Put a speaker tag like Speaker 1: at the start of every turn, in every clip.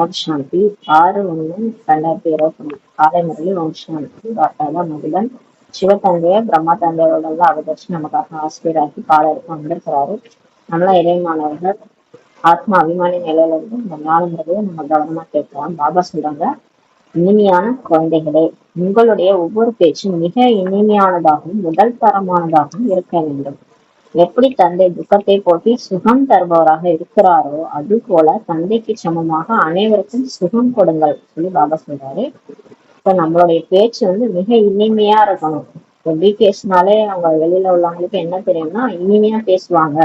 Speaker 1: ஓம் சாந்தி 6/1/2021 காலை முறையில் ஓம் சாந்தி டாக்டர் மகிழன் சிவத்தந்தைய பிரம்மா தந்தையோட அவதரிச்சு நமக்காக ஆசிரியராகி பாடலுக்கு வந்திருக்கிறாரு. நல்லா இறைமானவர்கள் ஆத்மா அபிமானி நிலையில இருந்து இந்த ஞானமுறையை நம்ம கவனமா கேட்கலாம். பாபா சொல்றாங்க, இனிமையான குழந்தைகளே, உங்களுடைய ஒவ்வொரு பேச்சும் மிக இனிமையானதாகவும் முதல் தரமானதாகவும் இருக்க வேண்டும். எப்படி தந்தை துக்கத்தை போக்கி சுகம் தருபவராக இருக்கிறாரோ அது போல தந்தைக்கு சமமாக அனைவருக்கும் சுகம் கொடுங்கள் சொல்லி பாபா சொல்றாரு. இப்ப நம்மளுடைய பேச்சு மிக இனிமையா இருக்கணும். எப்படி பேசினாலே அவங்க வெளியில உள்ளவங்களுக்கு என்ன தெரியும்னா இனிமையா பேசுவாங்க,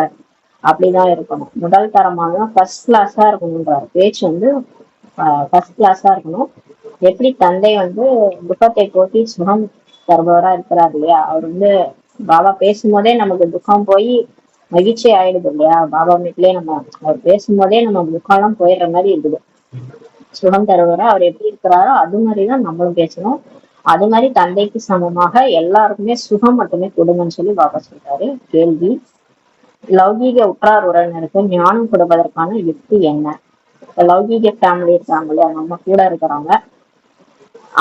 Speaker 1: அப்படிதான் இருக்கணும். முதல் தரமான ஃபர்ஸ்ட் கிளாஸா இருக்கணும்ன்றாரு. பேச்சு ஃபர்ஸ்ட் கிளாஸா இருக்கணும். எப்படி தந்தை துக்கத்தை போக்கி சுகம் தருபவரா இருக்கிறார் இல்லையா, அவர் பாபா பேசும்போதே நமக்கு துக்கம் போய் மகிழ்ச்சி ஆயிடுது இல்லையா. பாபா வீட்லயே அவர் பேசும்போதே நம்ம துக்கம் எல்லாம் போயிடுற மாதிரி இருக்குது. சுகம் தருவரா அவர் எப்படி இருக்கிறாரோ அது மாதிரிதான் நம்மளும் பேசணும். அது மாதிரி தந்தைக்கு சமமாக எல்லாருக்குமே சுகம் மட்டுமே கொடுங்கன்னு சொல்லி பாபா சொல்றாரு. கேள்வி: லௌகீக உற்றார் உறவினருக்கு ஞானம் கொடுப்பதற்கான யுக்தி என்ன? லௌகீக ஃபேமிலி இருக்காங்க இல்லையா, நம்ம கூட இருக்கிறவங்க,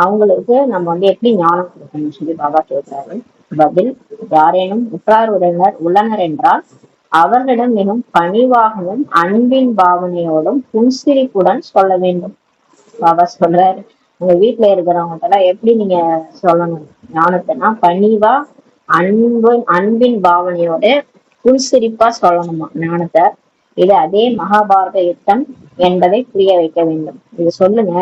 Speaker 1: அவங்களுக்கு நம்ம எப்படி ஞானம் கொடுக்கணும்னு சொல்லி பாபா கேட்கிறாரு. பதில்: யாரேனும் உற்றார் உறவினர் உள்ளனர் என்றால் அவர்களிடம் மிகவும் பணிவாகவும் அன்பின் பாவனையோடும் புன்சிரிப்புடன் சொல்ல வேண்டும். பாபா சொல்றாரு, உங்க வீட்டுல இருக்கிறவங்க எல்லாம் எப்படி நீங்க சொல்லணும் ஞானத்தைனா, பணிவா அன்பின் பாவனையோட புன்சிரிப்பா சொல்லணுமா ஞானத்தை. இது அதே மகாபாரத யுத்தம் என்பதை புரிய வைக்க வேண்டும். இது சொல்லுங்க,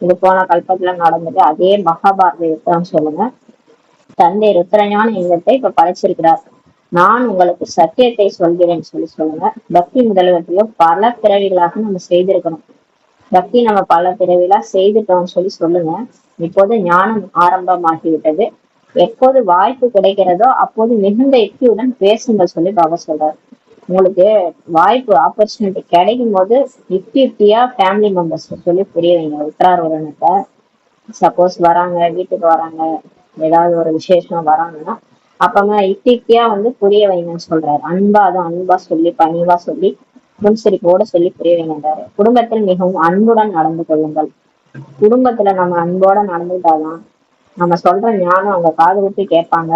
Speaker 1: இது போன கல்பத்துல நடந்தது அதே மகாபாரத யுத்தம் சொல்லுங்க. தந்தை ருத்ரஞான யுகத்தை இப்ப படைச்சிருக்கிறார். நான் உங்களுக்கு சத்தியத்தை சொல்கிறேன் சொல்லி சொல்லுங்க. பக்தி முதலிடத்துல பல பிறவிகளாக நம்ம செய்திருக்கணும். பக்தி நம்ம பல பிறவிகளா செய்துட்டோம்னு சொல்லி சொல்லுங்க. இப்போது ஞானம் ஆரம்பமாகிவிட்டது. எப்போது வாய்ப்பு கிடைக்கிறதோ அப்போது மிகுந்த யுக்தியுடன் பேசுங்கள் சொல்லி பாபா சொல்றாரு. உங்களுக்கு வாய்ப்பு ஆப்பர்ச்சுனிட்டி கிடைக்கும் போது யுக்தியா ஃபேமிலி மெம்பர்ஸ் சொல்லி புரிய வைங்க. உற்றார் உறவினத்தை சப்போஸ் வராங்க, வீட்டுக்கு வராங்க, ஏதாவது ஒரு விசேஷம் வராங்கன்னா அப்பமா யுக்தியா புரிய வைங்கன்னு சொல்றாரு. அன்பா சொல்லி பணிவா சொல்லி முன்சிரிப்போட சொல்லி புரிய வைங்கன்றாரு. குடும்பத்தில் மிகவும் அன்புடன் நடந்து கொள்ளுங்கள். குடும்பத்துல நம்ம அன்போட நடந்துட்டாதான் நம்ம சொல்ற ஞானம் அவங்க காது விட்டு கேட்பாங்க,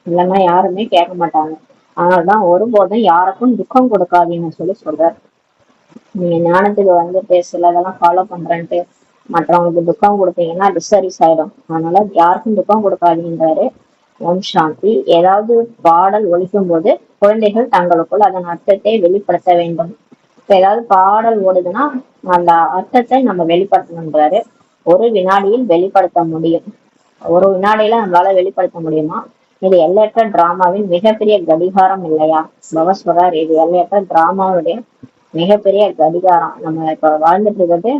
Speaker 1: இல்லைன்னா யாருமே கேட்க மாட்டாங்க. அதனாலதான் ஒருபோதும் யாருக்கும் துக்கம் கொடுக்காதீங்கன்னு சொல்லி சொல்றாரு. நீங்க ஞானத்துக்கு சில இதெல்லாம் ஃபாலோ பண்றேன்ட்டு மற்றவங்களுக்கு துக்கம் கொடுத்தீங்கன்னா டிஸ்சர்வீஸ் ஆயிடும். அதனால யாருக்கும் துக்கம் கொடுக்காதீங்கன்றாரு. ஓம் சாந்தி. ஏதாவது பாடல் ஒலிக்கும் போது குழந்தைகள் தங்களுக்குள் அதன் அர்த்தத்தை வெளிப்படுத்த வேண்டும். இப்ப ஏதாவது பாடல் ஓடுதுன்னா அந்த அர்த்தத்தை நம்ம வெளிப்படுத்தணுன்றாரு. ஒரு வினாடியில் வெளிப்படுத்த முடியும். ஒரு வினாடியில நம்மளால வெளிப்படுத்த முடியுமா? இது எல்லையற்ற டிராமாவின் மிகப்பெரிய கடிகாரம் இல்லையா? பாபா சொல்றாரு, இது எல்லையற்ற டிராமாவுடைய மிகப்பெரிய கடிகாரம். நம்ம இப்ப வாழ்ந்துட்டு இருக்கிறது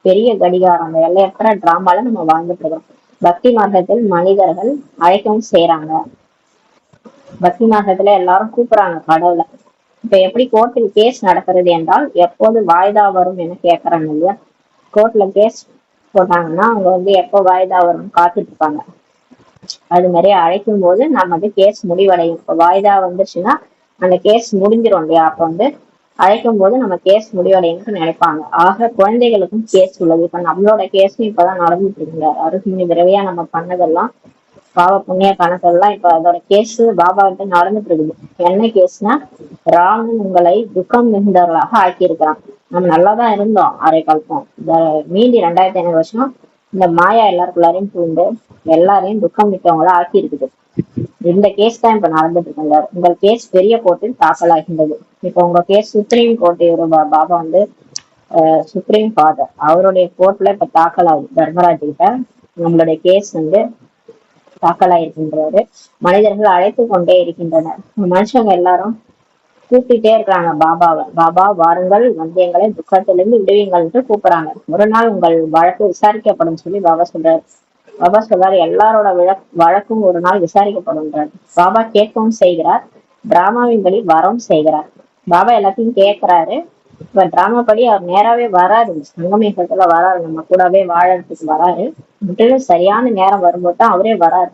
Speaker 1: பெரிய கடிகாரம். அந்த எல்லையற்ற டிராமால நம்ம வாழ்ந்துட்டு இருக்கோம். பக்தி மார்க்கத்தில் மனிதர்கள் அழைக்கவும் செய்யறாங்க. பக்தி மார்க்கத்துல எல்லாரும் கூப்பிடுறாங்க கடவுளை. இப்ப எப்படி கோர்ட்டில் கேஸ் நடக்கிறது என்றால் எப்போது வாய்தா வரும் என கேட்கறாங்க இல்லையா. கோர்ட்ல கேஸ் போட்டாங்கன்னா அவங்க எப்போ வாய்தா வரும் காத்துட்டு இருப்பாங்க. அது மாதிரி அழைக்கும் போது நம்ம கேஸ் முடிவடையும். இப்ப வாய்தா வந்துச்சுன்னா அந்த கேஸ் முடிஞ்சிடும் இல்லையா. அப்ப அழைக்கும் போது நம்ம கேஸ் முடிவடையும்னு நினைப்பாங்க. ஆக குழந்தைகளுக்கும் கேஸ் உள்ளது. இப்ப நம்மளோட கேஸும் இப்பதான் நடந்துட்டு இருக்குங்க. அருகுமணி விரைவையா நம்ம பண்ணதெல்லாம் பாவ புண்ணிய கணக்கெல்லாம் இப்ப அதோட கேஸ் பாபா கிட்ட நடந்துட்டு இருக்குது. என்ன கேஸ்னா, ராமன் உங்களை துக்கம் மிகுந்தவர்களாக ஆக்கியிருக்கிறான். நம்ம நல்லாதான் இருந்தோம் அரை கல்பம். மீதி 2500 வருஷம் இந்த மாயா எல்லாருக்குள்ளாரையும் பூண்டு எல்லாரையும் துக்கம் மிக்கவங்களா ஆக்கி இருக்குது. இந்த கேஸ் தான் இப்ப நடந்துட்டு இருக்குங்க. உங்கள் கேஸ் பெரிய கோர்ட்டில் தாக்கலாகின்றது. இப்ப உங்க case supreme court. Baba supreme father அவருடைய கோர்ட்ல இப்ப தாக்கல் ஆகுது. தர்மராஜ் கிட்ட நம்மளுடைய கேஸ் தாக்கலாயிருக்கின்றது. மனிதர்கள் அழைத்து கொண்டே இருக்கின்றனர். மனுஷங்க எல்லாரும் கூப்பிட்டுட்டே இருக்காங்க பாபாவை. பாபா வாருங்கள், எங்களை துக்கத்திலிருந்து விடுவீங்கள் என்று கூப்பிடுறாங்க. ஒரு நாள் உங்கள் வழக்கு விசாரிக்கப்படும் சொல்லி பாபா சொல்றாரு. பாபா சொல்றாரு, எல்லாரோட வழக்கும் ஒரு நாள் விசாரிக்கப்படுன்றார். பாபா கேட்கவும் செய்கிறார், டிராமாவின் படி வரவும் செய்கிறார். பாபா எல்லாத்தையும் கேட்கிறாரு. இப்ப டிராமா படி அவர் நேராவே வராரு, சங்கமேகத்துல வராரு, நம்ம கூடவே வாழறதுக்கு வராரு. முற்றிலும் சரியான நேரம் வரும்போது தான் அவரே வராரு.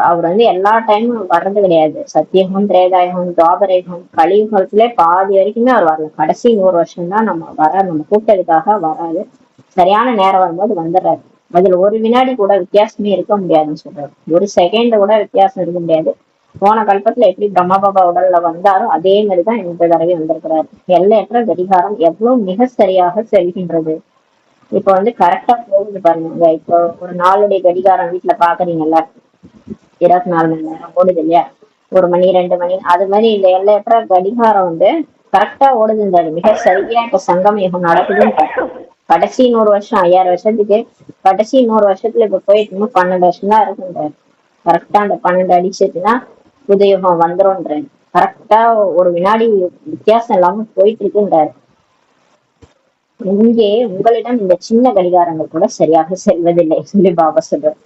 Speaker 1: அவர் வந்து எல்லா டைமும் வர்றது கிடையாது. சத்தியகம், திரேதாயுகம், துவாபரயுகம், கலியுகத்திலே பாதி வரைக்குமே அவர் வரல. கடைசி 100 வருஷம் தான் நம்ம கூப்பிட்டதுக்காக வராது. சரியான நேரம் வரும்போது வந்துடுறாரு. அதுல ஒரு வினாடி கூட வித்தியாசமே இருக்க முடியாதுன்னு சொல்றாரு. ஒரு செகண்ட் கூட வித்தியாசம் இருக்க முடியாது. போன கல்பத்துல எப்படி பிரம்மா பாபா உடல்ல வந்தாரோ அதே மாதிரிதான் இந்த தடவை வந்திருக்கிறாரு. எல்லையற்ற கடிகாரம் எவ்வளவு மிக சரியாக செல்கின்றது. இப்ப வந்து கரெக்டா போகுது பாருங்க. இப்போ ஒரு நாளுடைய கடிகாரம் வீட்டுல பாக்குறீங்கல்ல, 24 மணி நேரம் ஓடுது இல்லையா, 1 மணி 2 மணி, அது மாதிரி இந்த எல்லையற்ற கடிகாரம் வந்து கரெக்டா ஓடுது. இந்த மிக சரியா இப்ப சங்கம் யுகம் நடக்குதுன்னு கடைசி 100 வருஷம், 5000 வருஷத்துக்கு கடைசி 100 வருஷத்துல இப்ப போயிட்டு இன்னும் 12 வருஷம் தான் இருக்குன்றாரு. கரெக்டா அந்த 12 அடிச்சுட்டுன்னா புதுயுகம் வந்துரும்ன்றாரு. கரெக்டா ஒரு வினாடி வித்தியாசம் இல்லாம போயிட்டு இருக்குன்றாரு. இங்கே உங்களிடம் இந்த சின்ன கடிகாரங்கள் கூட சரியாக செல்வதில்லை சொல்லி பாபா சொல்றாரு.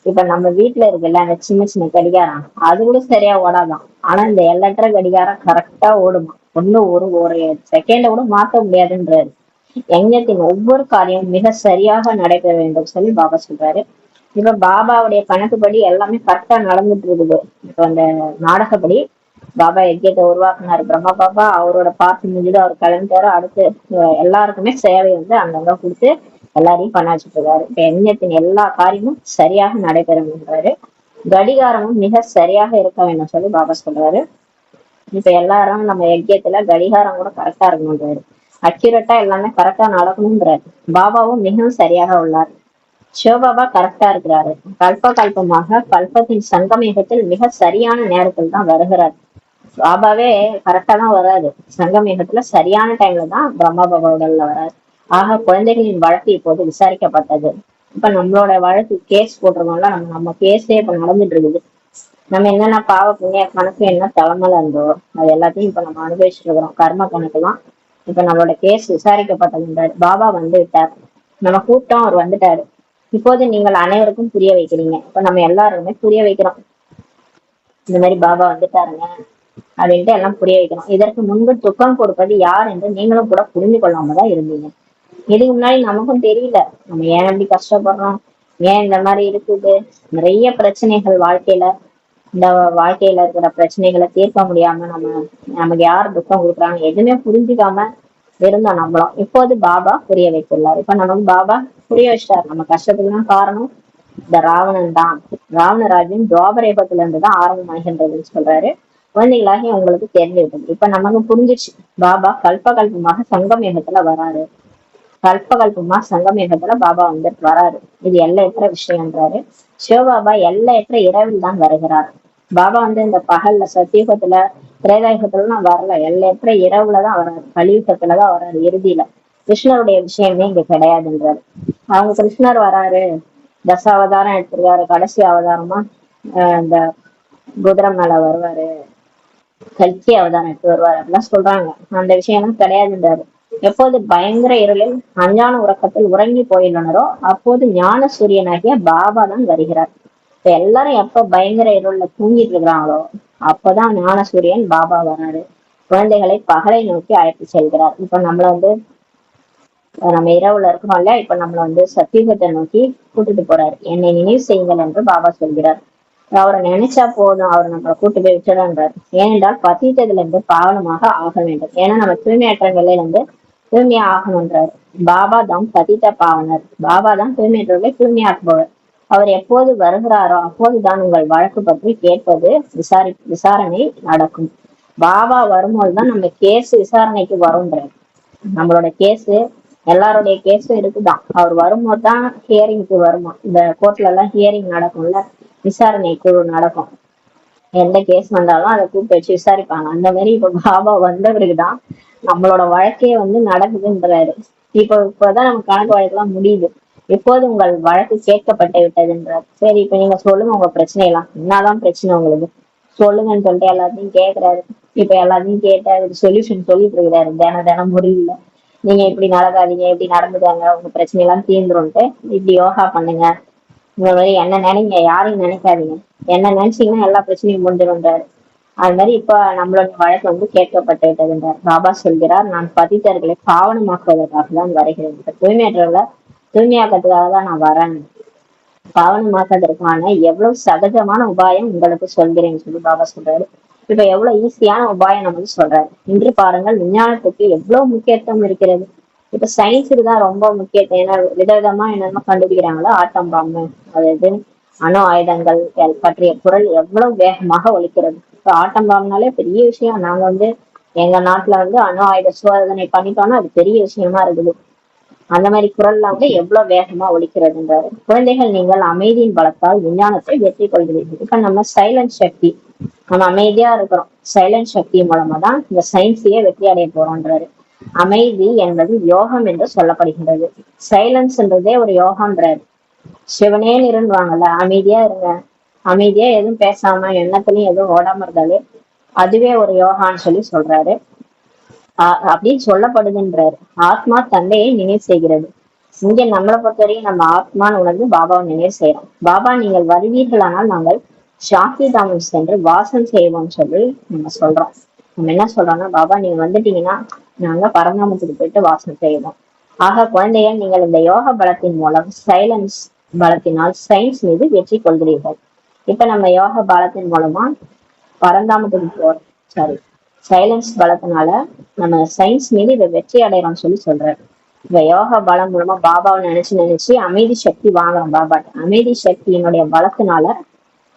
Speaker 1: இப்ப நம்ம வீட்டுல இருக்குல்ல அந்த சின்ன சின்ன கடிகாரம், அது கூட சரியா ஓடாதான். ஆனா இந்த எல்லற்ற கடிகாரம் கரெக்டா ஓடுமா. ஒன்னும் ஒரு செகண்ட கூட மாத்த முடியாதுன்றாரு. யஞத்தின் ஒவ்வொரு காரியம் மிக சரியாக நடைபெற வேண்டும் சொல்லி பாபா சொல்றாரு. இப்ப பாபாவுடைய கணக்குப்படி எல்லாமே கரெக்டா நடந்துட்டு இருக்குது. இப்ப அந்த நாடகப்படி பாபா யஜ்யத்தை உருவாக்குனாரு பிரம்மா பாபா. அவரோட பார்த்து முடிஞ்சது, அவர் கிளம்பிட்டாரு. அடுத்து எல்லாருக்குமே சேவை வந்து அங்கங்க கொடுத்து எல்லாரையும் பண்ண வச்சுட்டு இருக்காரு. இப்ப யஜ்யத்தின் எல்லா காரியமும் சரியாக நடைபெறும்ன்றாரு. கடிகாரமும் மிக சரியாக இருக்க வேண்டும் சொல்லி பாபா சொல்றாரு. இப்ப எல்லாரும் நம்ம யஜ்யத்துல கடிகாரம் கூட கரெக்டா இருக்கணும்ன்றாரு. அக்யூரேட்டா எல்லாமே கரெக்டா நடக்கணும்ன்றாரு. பாபாவும் மிகவும் சரியாக உள்ளார். சிவபாபா கரெக்டா இருக்கிறாரு. கல்ப கல்பமாக கல்பத்தின் சங்கமேகத்தில் மிக சரியான நேரத்தில் தான் வருகிறார். பாபாவே கரெக்டா தான் வராது. சங்கமேகத்துல சரியான டைம்ல தான் பிரம்மா பாபா உடல்ல வராது. ஆக குழந்தைகளின் வழக்கு இப்போது விசாரிக்கப்பட்டது. இப்ப நம்மளோட வழக்கு கேஸ் போட்டிருக்கோம்ல, நம்ம கேஸே இப்ப நடந்துட்டு இருக்குது. நம்ம என்னென்ன பாவ புண்ணிய கணக்கு என்ன தலைமையில இருந்தோ அது எல்லாத்தையும் இப்ப நம்ம அனுபவிச்சுட்டு இருக்கிறோம். கர்ம கணக்கு தான் இப்ப நம்மளோட கேஸ் விசாரிக்கப்பட்டதுன்றாரு. பாபா வந்து விட்டார். நம்ம கூட்டம் அவர் வந்துட்டாரு. இப்போது நீங்கள் அனைவருக்கும் புரிய வைக்கிறீங்க. இப்ப நம்ம எல்லாருமே புரிய வைக்கிறோம். இந்த மாதிரி பாபா வந்துட்டாருங்க அப்படின்ட்டு எல்லாம் புரிய வைக்கணும். இதற்கு முன்பு துக்கம் கொடுப்பது யார் என்று நீங்களும் கூட புரிந்து கொள்ளாம தான் இருந்தீங்க. இதுக்கு முன்னாடி நமக்கும் தெரியல நம்ம ஏன் அப்படி கஷ்டப்படுறோம், ஏன் இந்த மாதிரி இருக்குது. நிறைய பிரச்சனைகள் வாழ்க்கையில, இந்த வாழ்க்கையில இருக்கிற பிரச்சனைகளை தீர்க்க முடியாம நமக்கு யார் துக்கம் கொடுக்குறாங்க எதுவுமே புரிஞ்சுக்காம இருந்தோம் நம்மளும். இப்போது பாபா புரிய வைத்துள்ளார். இப்ப நமக்கு பாபா புரிய வச்சிட்டாரு. நம்ம கஷ்டத்துக்குலாம் காரணம் இந்த ராவணன் தான். ராவணராஜ்யம் துவாபரயுகத்துல இருந்துதான் ஆரம்பமாகின்றதுன்னு சொல்றாரு. குழந்தைகளாகி உங்களுக்கு தெரிஞ்சு விட்டது. இப்ப நமக்கு புரிஞ்சிச்சு. பாபா கல்பகல்பமாக சங்கமேகத்துல வராரு. கல்பகல்பமா சங்கமேகத்துல பாபா வந்துட்டு வராரு. இது எல்லையற்ற விஷயம்ன்றாரு. சிவபாபா எல்லையற்ற இரவில் தான் வருகிறார். பாபா வந்து இந்த பகல்ல சத்தியுகத்துல திரேதாயுகத்துலாம் வரல. எல்லையற்ற இரவுலதான் வராரு. கலியுகத்துலதான் வராரு. இறுதியில கிருஷ்ணருடைய விஷயமே இங்க கிடையாதுன்றாரு. அவங்க கிருஷ்ணர் வராரு, தசாவதாரம் எடுத்திருக்காரு. கடைசி அவதாரமா இந்த குதிரை மேல வருவாரு, கல்கி அவதாரம் எடுத்து வருவாரு அப்படிலாம் சொல்றாங்க. அந்த விஷயம் எல்லாம் கிடையாதுன்றாரு. எப்போது பயங்கர இருளில் அஞ்ஞான உறக்கத்தில் உறங்கி போயுள்ளனரோ அப்போது ஞான சூரியனாகிய பாபா தான் வருகிறார். இப்ப எல்லாரும் எப்ப பயங்கர இருள்ல தூங்கிட்டு இருக்கிறாங்களோ அப்பதான் ஞான சூரியன் பாபா வராரு. குழந்தைகளை பகலை நோக்கி அழைத்து செல்கிறார். இப்ப நம்மள வந்து நம்ம இரவுல இருக்கோம் இல்லையா, இப்ப நம்மள வந்து சத்தியுகத்தை நோக்கி கூட்டிட்டு போறாரு. என்னை நினைவு செய்யுங்கள் என்று பாபா சொல்கிறார். அவரை நினைச்சா போதும், அவர் நம்மளை கூட்டு போய் விட்டுறான்றார். ஏனென்றால் பசித்ததுல இருந்து பாவனமாக ஆக வேண்டும். ஏன்னா நம்ம தூய்மையற்ற நிலையில இருந்து தூய்மையா ஆகணும்ன்றார். பாபா தான் பதித்த பாவனர். பாபா தான் தூய்மையற்றவர்களை தூய்மையாக்குபவர். அவர் எப்போது வருகிறாரோ அப்போதுதான் உங்கள் வழக்கு பற்றி கேட்பது விசாரணை நடக்கும். பாபா வரும்போதுதான் நம்ம கேஸ் விசாரணைக்கு வரும்ன்றார். நம்மளோட கேஸ் எல்லாருடைய கேஸும் இருக்குதான். அவர் வரும்போதுதான் ஹியரிங்க்கு வருமா. இந்த கோர்ட்ல எல்லாம் ஹியரிங் நடக்கும்ல, விசாரணை குழு நடக்கும். எந்த கேஸ் வந்தாலும் அதை கூப்பிட்டு வச்சு விசாரிப்பாங்க. அந்த மாதிரி இப்ப பாபா வந்தவருக்குதான் நம்மளோட வழக்கையே வந்து நடக்குதுன்றாரு. இப்பதான் நம்ம கணக்கு வழக்கெல்லாம் முடியுது. இப்போது உங்கள் வழக்கு கேட்கப்பட்டு விட்டதுன்றார். சரி, இப்ப நீங்க சொல்லுங்க உங்க பிரச்சனை எல்லாம் என்னதான் பிரச்சனை உங்களுக்கு சொல்லுங்கன்னு சொல்லிட்டு எல்லாத்தையும் கேட்கிறாரு. இப்ப எல்லாத்தையும் கேட்டு அதுக்கு சொல்யூஷன் சொல்லிட்டு இருக்கிறாரு. தினம் முடியல, நீங்க இப்படி நடக்காதீங்க, இப்படி நடந்துக்காங்க, உங்க பிரச்சனை எல்லாம் தீர்ந்துரும்ட்டு இப்படி யோகா பண்ணுங்க, இந்த மாதிரி என்ன நினைங்க, யாரையும் நினைக்காதீங்க, என்ன நினைச்சீங்கன்னா எல்லா பிரச்சனையும் முடிஞ்சிரும்ன்றாரு. அது மாதிரி இப்ப நம்மளோட வழக்கு வந்து கேட்கப்பட்டு விட்டதுன்றார். பாபா சொல்கிறார், நான் பதித்தர்களை பாவனமாக்குவதற்காக தான் வருகிறேன். இப்ப தூய்மையற்றவர்களை தூய்மையாக்கிறதுக்காக தான் நான் வரேன். பாவனமாக்குறதுக்கான எவ்வளவு சகஜமான உபாயம் உங்களுக்கு சொல்கிறேன்னு சொல்லி பாபா சொல்றாரு. இப்ப எவ்வளவு ஈஸியான உபாயம் நம்ம வந்து சொல்றாரு. இன்று பாருங்கள், விஞ்ஞானத்துக்கு எவ்வளவு முக்கியத்துவம் இருக்கிறது. இப்ப சயின்ஸுக்கு தான் ரொம்ப முக்கியத்துவம். ஏன்னா விதவிதமா என்னென்ன கண்டுபிடிக்கிறாங்களோ, ஆட்டம் பாம்பு, அதாவது அணு ஆயுதங்கள் பற்றிய குரல் எவ்வளவு வேகமாக ஒலிக்கிறது. இப்ப ஆட்டம் பாம்புனாலே பெரிய விஷயம். நாங்க வந்து எங்க நாட்டுல வந்து அணு ஆயுத சோதனை பண்ணிட்டோம்னா அது பெரிய விஷயமா இருக்குது. அந்த மாதிரி குரல்லாம் வந்து எவ்வளவு வேகமா ஒலிக்கிறதுன்றாரு. குழந்தைகள், நீங்கள் அமைதியின் பலத்தால் விஞ்ஞானத்தை வெற்றி கொள்கிறீர்கள். இப்ப நம்ம சைலண்ட் சக்தி, நம்ம அமைதியா இருக்கிறோம், சைலண்ட் சக்தி மூலமா தான் இந்த சயின்ஸையே வெற்றி அடைய போறோம்ன்றாரு. அமைதி என்பது யோகம் என்று சொல்லப்படுகின்றது. சைலன்ஸ்ன்றதே ஒரு யோகம்ன்றாரு. சிவனேன்னு இருந்துவாங்கல்ல, அமைதியா இருங்க, அமைதியா எதுவும் பேசாம எண்ணத்துலயும் எதுவும் ஓடாம இருந்தாலே அதுவே ஒரு யோகான்னு சொல்லி சொல்றாரு. அப்படின்னு சொல்லப்படுதுன்றாரு. ஆத்மா தந்தையை நினைவு செய்கிறது. இங்க நம்மளை பொறுத்தவரைக்கும் நம்ம ஆத்மான்னு உணர்ந்து பாபாவை நினைவு செய்யறோம். பாபா, நீங்கள் வருவீர்களானால் நாங்கள் சாந்தி தாமம் சென்று வாசம் செய்வோம்னு சொல்லி நம்ம சொல்றோம். நம்ம என்ன சொல்றோம்னா, பாபா நீங்க வந்துட்டீங்கன்னா நாங்க பரந்தாமத்துக்கு போயிட்டு வாசம் செய்வோம். ஆக குழந்தைகள், நீங்கள் இந்த யோக பலத்தின் மூலம் சைலன்ஸ் பலத்தினால் சயின்ஸ் மீது வெற்றி கொள்கிறீர்கள். இப்ப நம்ம யோக பலத்தின் மூலமா பரந்தாமத்துக்கு போறோம், சாரி, சைலன்ஸ் பலத்தினால நம்ம சயின்ஸ் மீது இதை வெற்றி அடைகிறோம்னு சொல்லி சொல்றாரு. இந்த யோகா பலம் மூலமா பாபாவை நினைச்சு அமைதி சக்தி வாங்குறோம். பாபா அமைதி சக்தியினுடைய பலத்தினால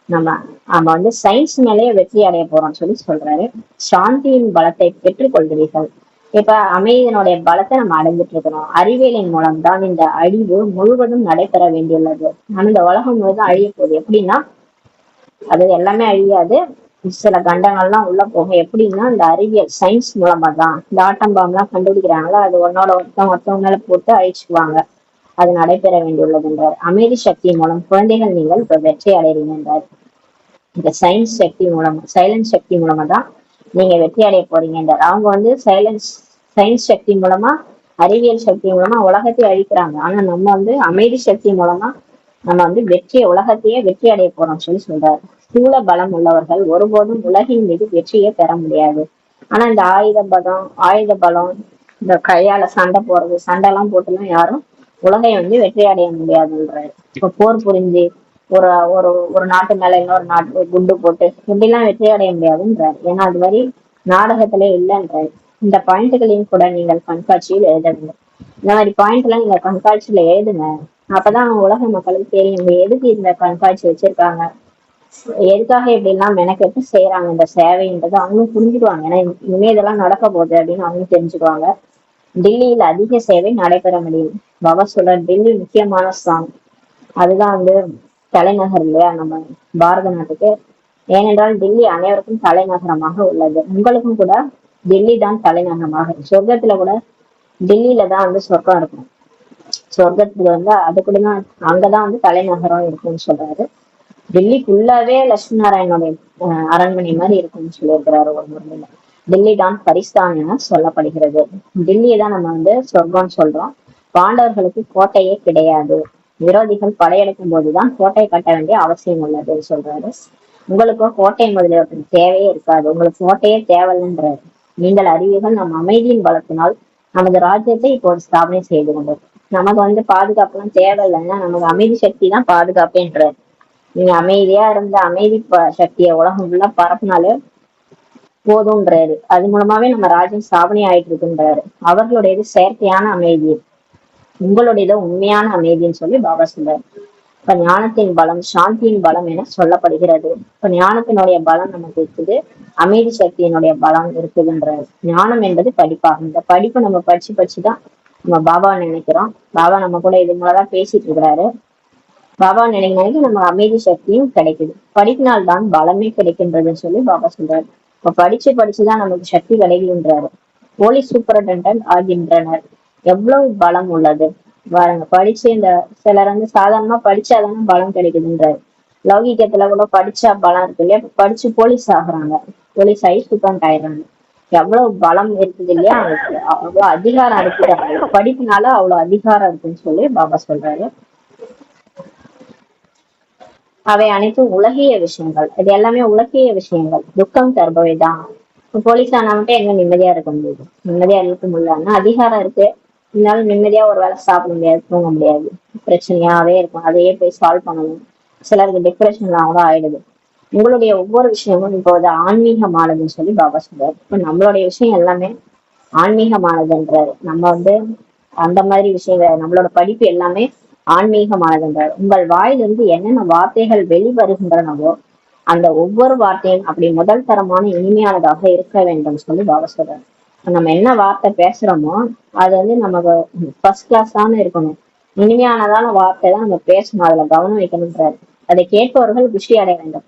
Speaker 1: நம்ம வந்து சயின்ஸ் மேலேயே வெற்றி அடைய போறோம்னு சொல்லி சொல்றாரு. சாந்தியின் பலத்தை பெற்றுக் கொள்கிறீர்கள். இப்ப அமைதியினுடைய பலத்தை நம்ம அடைஞ்சிட்டு இருக்கிறோம். அறிவியலின் மூலம் தான் இந்த அழிவு முழுவதும் நடைபெற வேண்டியுள்ளது. ஆனா இந்த உலகம் முழுவதும் அழிய போகுது. எப்படின்னா, அது எல்லாமே அழியாது, சில கண்டங்கள்லாம் உள்ள போகும். எப்படின்னா, இந்த அறிவியல் சயின்ஸ் மூலமா தான். இந்த ஆட்டம் பாம்பு எல்லாம் கண்டுபிடிக்கிறாங்களா, அது ஒருத்தவங்க மேல போட்டு அழிச்சுக்குவாங்க. அது நடைபெற வேண்டியுள்ளதுன்றார். அமைதி சக்தி மூலம் குழந்தைகள் நீங்கள் இப்ப வெற்றி அடைறீங்கன்றார். இந்த சயின்ஸ் சக்தி மூலமா, சைலன்ஸ் சக்தி மூலமா தான் நீங்க வெற்றி அடைய போறீங்கன்றார். அவங்க வந்து சயின்ஸ் சக்தி மூலமா, அறிவியல் சக்தி மூலமா உலகத்தை அழிக்கிறாங்க. ஆனா நம்ம வந்து அமைதி சக்தி மூலமா நம்ம வந்து உலகத்தையே வெற்றி அடைய போறோம்னு சொல்லி சொல்றாரு. ஸ்தூல பலம் உள்ளவர்கள் ஒருபோதும் உலகின் மீது வெற்றியை பெற முடியாது. ஆனா இந்த ஆயுத பலம், இந்த கையால சண்டை போறது, சண்டை எல்லாம் போட்டுலாம் யாரும் உலகை வந்து வெற்றி அடைய முடியாதுன்றாரு. இப்ப போர் புரிஞ்சு ஒரு ஒரு ஒரு நாட்டு மேல இன்னொரு நாட்டு குண்டு போட்டு இப்படிலாம் வெற்றி அடைய முடியாதுன்றாரு. ஏன்னா அது மாதிரி நாடகத்திலே இல்லைன்றாரு. இந்த பாயிண்ட்களையும் கூட நீங்கள் கண்காட்சியில் எழுத வேண்டும். இந்த மாதிரி பாயிண்ட் எல்லாம் நீங்க கண்காட்சியில எழுதுங்க. அப்பதான் உலக மக்களுக்கு தெரியும் எதுக்கு இந்த கண்காட்சி வச்சிருக்காங்க, எதுக்காக இப்படி எல்லாம் மெனக்கெட்டு செய்யறாங்க இந்த சேவைன்றது அவங்களும் புரிஞ்சுக்குவாங்க. ஏன்னா இனிமே இதெல்லாம் நடக்க போகுது அப்படின்னு அவங்களும் தெரிஞ்சுக்குவாங்க. டெல்லியில அதிக சேவை நடைபெற முடியும். பாபா சொல்ற, டெல்லி முக்கியமான ஸ்தானம், அதுதான் வந்து தலைநகர் இல்லையா நம்ம பாரத நாட்டுக்கு. ஏனென்றால் டெல்லி அனைவருக்கும் தலைநகரமாக உள்ளது. உங்களுக்கும் கூட டெல்லி தான் தலைநகரமாக. சொர்க்கத்துல கூட டெல்லியில தான் வந்து சொர்க்கம் இருக்கும். சொர்க்கத்துக்கு வந்து அது கூட தான், அங்கதான் வந்து தலைநகரம் இருக்குன்னு சொல்றாரு. டெல்லிக்குள்ளாவே லட்சுமி நாராயணனுடைய அரண்மனை மாதிரி இருக்குன்னு சொல்லியிருக்கிறாரு ஒரு முறையில. டெல்லி தான் பரிஸ்தான் என சொல்லப்படுகிறது. டெல்லியை தான் நம்ம வந்து சொர்க்கம்னு சொல்றோம். பாண்டவர்களுக்கு கோட்டையே கிடையாது. விரோதிகள் படையெடுக்கும் போதுதான் கோட்டை கட்ட வேண்டிய அவசியம் உள்ளதுன்னு சொல்றாரு. உங்களுக்கு கோட்டை முதலியவற்றின் தேவையே இருக்காது. உங்களுக்கு கோட்டையே தேவையில்லைன்றாரு. நீங்கள் அறிவீர்கள், நம் அமைதியின் பலத்தினால் நமது ராஜ்யத்தை இப்போது ஸ்தாபனை செய்து கொண்டது. நமக்கு வந்து பாதுகாப்பு எல்லாம் தேவையில்லைன்னா நமக்கு அமைதி சக்தி தான் பாதுகாப்புன்றாரு. நீங்க அமைதியா இருந்த அமைதி சக்தியை உலகம் ஃபுல்லா பரப்புனாலே போதும்ன்றாரு. அது மூலமாவே நம்ம ராஜ்யம் ஸ்தாபனை ஆயிட்டு இருக்குன்றாரு. அவர்களுடையது செயற்கையான அமைதி, உங்களுடையது உண்மையான அமைதின்னு சொல்லி பாபா சொல்றாரு. இப்ப ஞானத்தின் பலம் சாந்தியின் பலம் என சொல்லப்படுகிறது. இப்ப ஞானத்தினுடைய பலம் நமக்கு இருக்குது, அமைதி சக்தியினுடைய பலம் இருக்குதுன்றாரு. ஞானம் என்பது படிப்பாகும். இந்த படிப்பு நம்ம படிச்சுதான் நம்ம பாபாவை நினைக்கிறோம். பாபா நம்ம கூட இது மூலதான் பேசிட்டு இருக்கிறாரு. பாபா நினைக்க நம்ம அமைதி சக்தியும் கிடைக்குது. படிப்பினால் தான் பலமே கிடைக்கின்றதுன்னு சொல்லி பாபா சொல்றாரு. இப்ப படிச்சுதான் நமக்கு சக்தி கிடைக்குன்றாரு. Police superintendent ஆகின்றனர். எவ்வளவு பலம் உள்ளது பாருங்க. படிச்சு இந்த சிலர் வந்து சாதாரணமா படிச்சாதானே பலம் கிடைக்குதுன்றாரு. லௌகிக்கத்துல கூட படிச்சா பலம் இருக்கு இல்லையா. படிச்சு போலீஸ் ஆகுறாங்க, போலீஸ் ஆகி சூப்பரண்ட் ஆயிடுறாங்க. எவ்வளவு பலம் இருக்குது இல்லையா, அவ்வளவு அதிகாரம் இருக்குது. படிப்புனால அவ்வளவு அதிகாரம் இருக்குன்னு சொல்லி பாபா சொல்றாரு. அவை அனைத்தும் உலகிய விஷயங்கள். இது எல்லாமே உலகிய விஷயங்கள், துக்கம் தருபவைதான். போலீஸ் ஆனா மட்டும் எங்க நிம்மதியா இருக்க முடியுது? நிம்மதியா இருக்க முடியலன்னா அதிகாரம் இருக்கு, இருந்தாலும் நிம்மதியா ஒரு வேளை சாப்பிட முடியாது, தூங்க முடியாது, பிரச்சனையாவே இருக்கும். அதையே போய் சால்வ் பண்ணணும். சிலருக்கு டிப்ரெஷன்லாம் கூட ஆயிடுது. உங்களுடைய ஒவ்வொரு விஷயமும் இப்போ அது ஆன்மீகமானதுன்னு சொல்லி பாபா சொல்றாரு. இப்ப நம்மளுடைய விஷயம் எல்லாமே ஆன்மீகமானதுன்றாரு. நம்ம வந்து அந்த மாதிரி விஷயங்கள், நம்மளோட படிப்பு எல்லாமே ஆன்மீகமானதுன்றாரு. உங்கள் வாயிலிருந்து என்னென்ன வார்த்தைகள் வெளிவருகின்றனவோ அந்த ஒவ்வொரு வார்த்தையும் அப்படி முதல் தரமான இனிமையானதாக இருக்க வேண்டும் சொல்லி பாபா சொல்றாரு. நம்ம என்ன வார்த்தை பேசுறோமோ அது வந்து நமக்கு ஃபர்ஸ்ட் கிளாஸான இருக்கணும். இனிமையானதான வார்த்தை தான் நம்ம பேசணும், அதுல கவனம் வைக்கணும்ன்றாரு. அதை கேட்பவர்கள் குஷி அடைய வேண்டும்,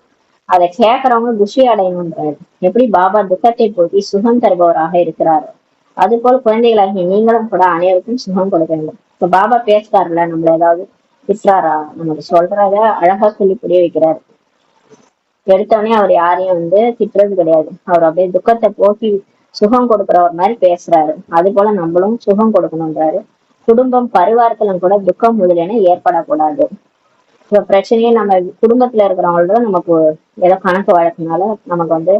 Speaker 1: அதை கேட்கறவங்க குஷி அடையணும்ன்றாரு. எப்படி பாபா துக்கத்தை போக்கி சுகம் தருபவராக இருக்கிறாரு, அது போல் குழந்தைகளாகி நீங்களும் கூட அனைவருக்கும் சுகம் கொடுக்க வேண்டும். இப்ப பாபா பேசுறாருல, நம்மள ஏதாவது திட்டுறாரா, நமக்கு சொல்றத அழகா சொல்லி புரிய வைக்கிறாரு. எடுத்தவனே அவர் யாரையும் வந்து திட்டுறது கிடையாது. அவர் அப்படியே துக்கத்தை போக்கி சுகம் கொடுக்குறவர் மாதிரி பேசுறாரு. அது போல நம்மளும் சுகம் கொடுக்கணும்ன்றாரு. குடும்பம் பரிவாரத்துல கூட துக்கம் முதலென ஏற்படக்கூடாது. இப்ப பிரச்சனையே நம்ம குடும்பத்துல இருக்கிறவங்களோட நமக்கு ஏதோ கணக்கு வழக்குனால நமக்கு வந்து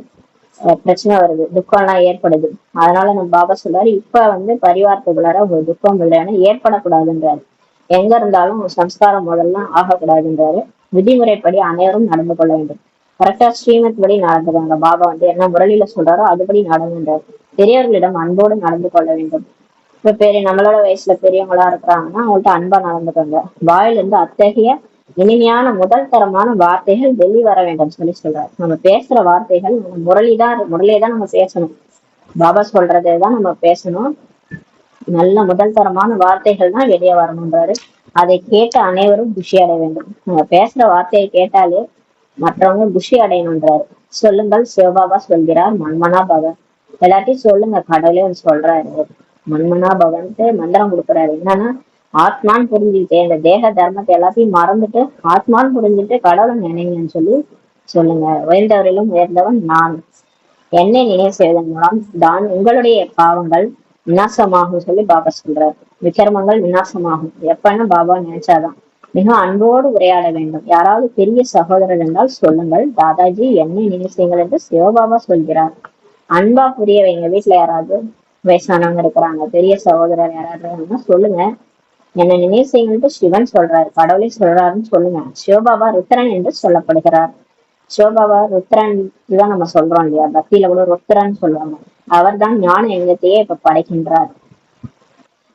Speaker 1: பிரச்சனை வருது, துக்கம் எல்லாம் ஏற்படுது. அதனால நம்ம பாபா சொல்றாரு, இப்ப வந்து பரிவாரத்துக்குள்ளார ஒரு துக்கம் முதலென ஏற்படக்கூடாதுன்றாரு. எங்க இருந்தாலும் சம்ஸ்காரம் முதல்ல ஆகக்கூடாதுன்றாரு. விதிமுறைப்படி அனைவரும் நடந்து கொள்ள வேண்டும். கரெக்டா ஸ்ரீமத் படி நடந்துக்காங்க. பாபா வந்து என்ன முரளியில சொல்றாரோ அதுபடி நடந்துன்றாரு. பெரியவர்களிடம் அன்போடு நடந்து கொள்ள வேண்டும். இப்ப நம்மளோட வயசுல பெரியவங்களா இருக்கிறாங்கன்னா அவங்கள்ட்ட அன்பா நடந்துக்கோங்க. வாயிலிருந்து அத்தகைய இனிமையான முதல் தரமான வார்த்தைகள் வெளிவர வேண்டும் சொல்லி சொல்றாரு. நம்ம பேசுற வார்த்தைகள் முரளியதான் நம்ம பேசணும். பாபா சொல்றதைதான் நம்ம பேசணும். நல்ல முதல் தரமான வார்த்தைகள் தான் வெளியே வரணும்ன்றாரு. அதை கேட்டு அனைவரும் குஷி அடைய வேண்டும். நம்ம பேசுற வார்த்தையை கேட்டாலே மற்றவங்க குஷி அடையணும்ன்றாரு. சொல்லுங்கள், சிவபாபா சொல்கிறார், மன்மனா பவன். எல்லாத்தையும் சொல்லுங்க, கடவுளே வந்து சொல்றாரு. மன்மனா பவன்ட்டு மந்திரம் கொடுக்குறாரு. என்னன்னா ஆத்மான்னு புரிஞ்சுக்கிட்டு இந்த தேக தர்மத்தை எல்லாத்தையும் மறந்துட்டு ஆத்மான்னு புரிஞ்சுட்டு கடவுளை நினைங்கன்னு சொல்லி சொல்லுங்க. உயர்ந்தவரிலும் உயர்ந்தவன் நான். என்னை நினைவு செய்வதன் மூலம் தான் உங்களுடைய பாவங்கள் விநாசமாகும் சொல்லி பாபா சொல்றாரு. விக்கிரமங்கள் விநாசமாகும் எப்பன்னு பாபா நினைச்சாதான். மிக அன்போடு உரையாட வேண்டும். யாராவது பெரிய சகோதரர் என்றால் சொல்லுங்கள், தாதாஜி என்னை நினைவு செய்யுங்கள் என்று சிவபாபா சொல்கிறார். அன்பா புரிய வைங்க. வீட்டுல யாராவது வயசானவங்க இருக்கிறாங்க, பெரிய சகோதரர் யாராவது சொல்லுங்க, என்னை நினைவு செய்யுங்கள் சிவன் சொல்றாரு, கடவுளை சொல்றாருன்னு சொல்லுங்க. சிவபாபா ருத்ரன் என்று சொல்லப்படுகிறார். சிவபாபா ருத்ரன் தான் நம்ம சொல்றோம் இல்லையா, பக்தியில கூட ருத்ரன் சொல்லுவாங்க. அவர் தான் ஞான யஞத்தையே இப்ப படைக்கின்றார்.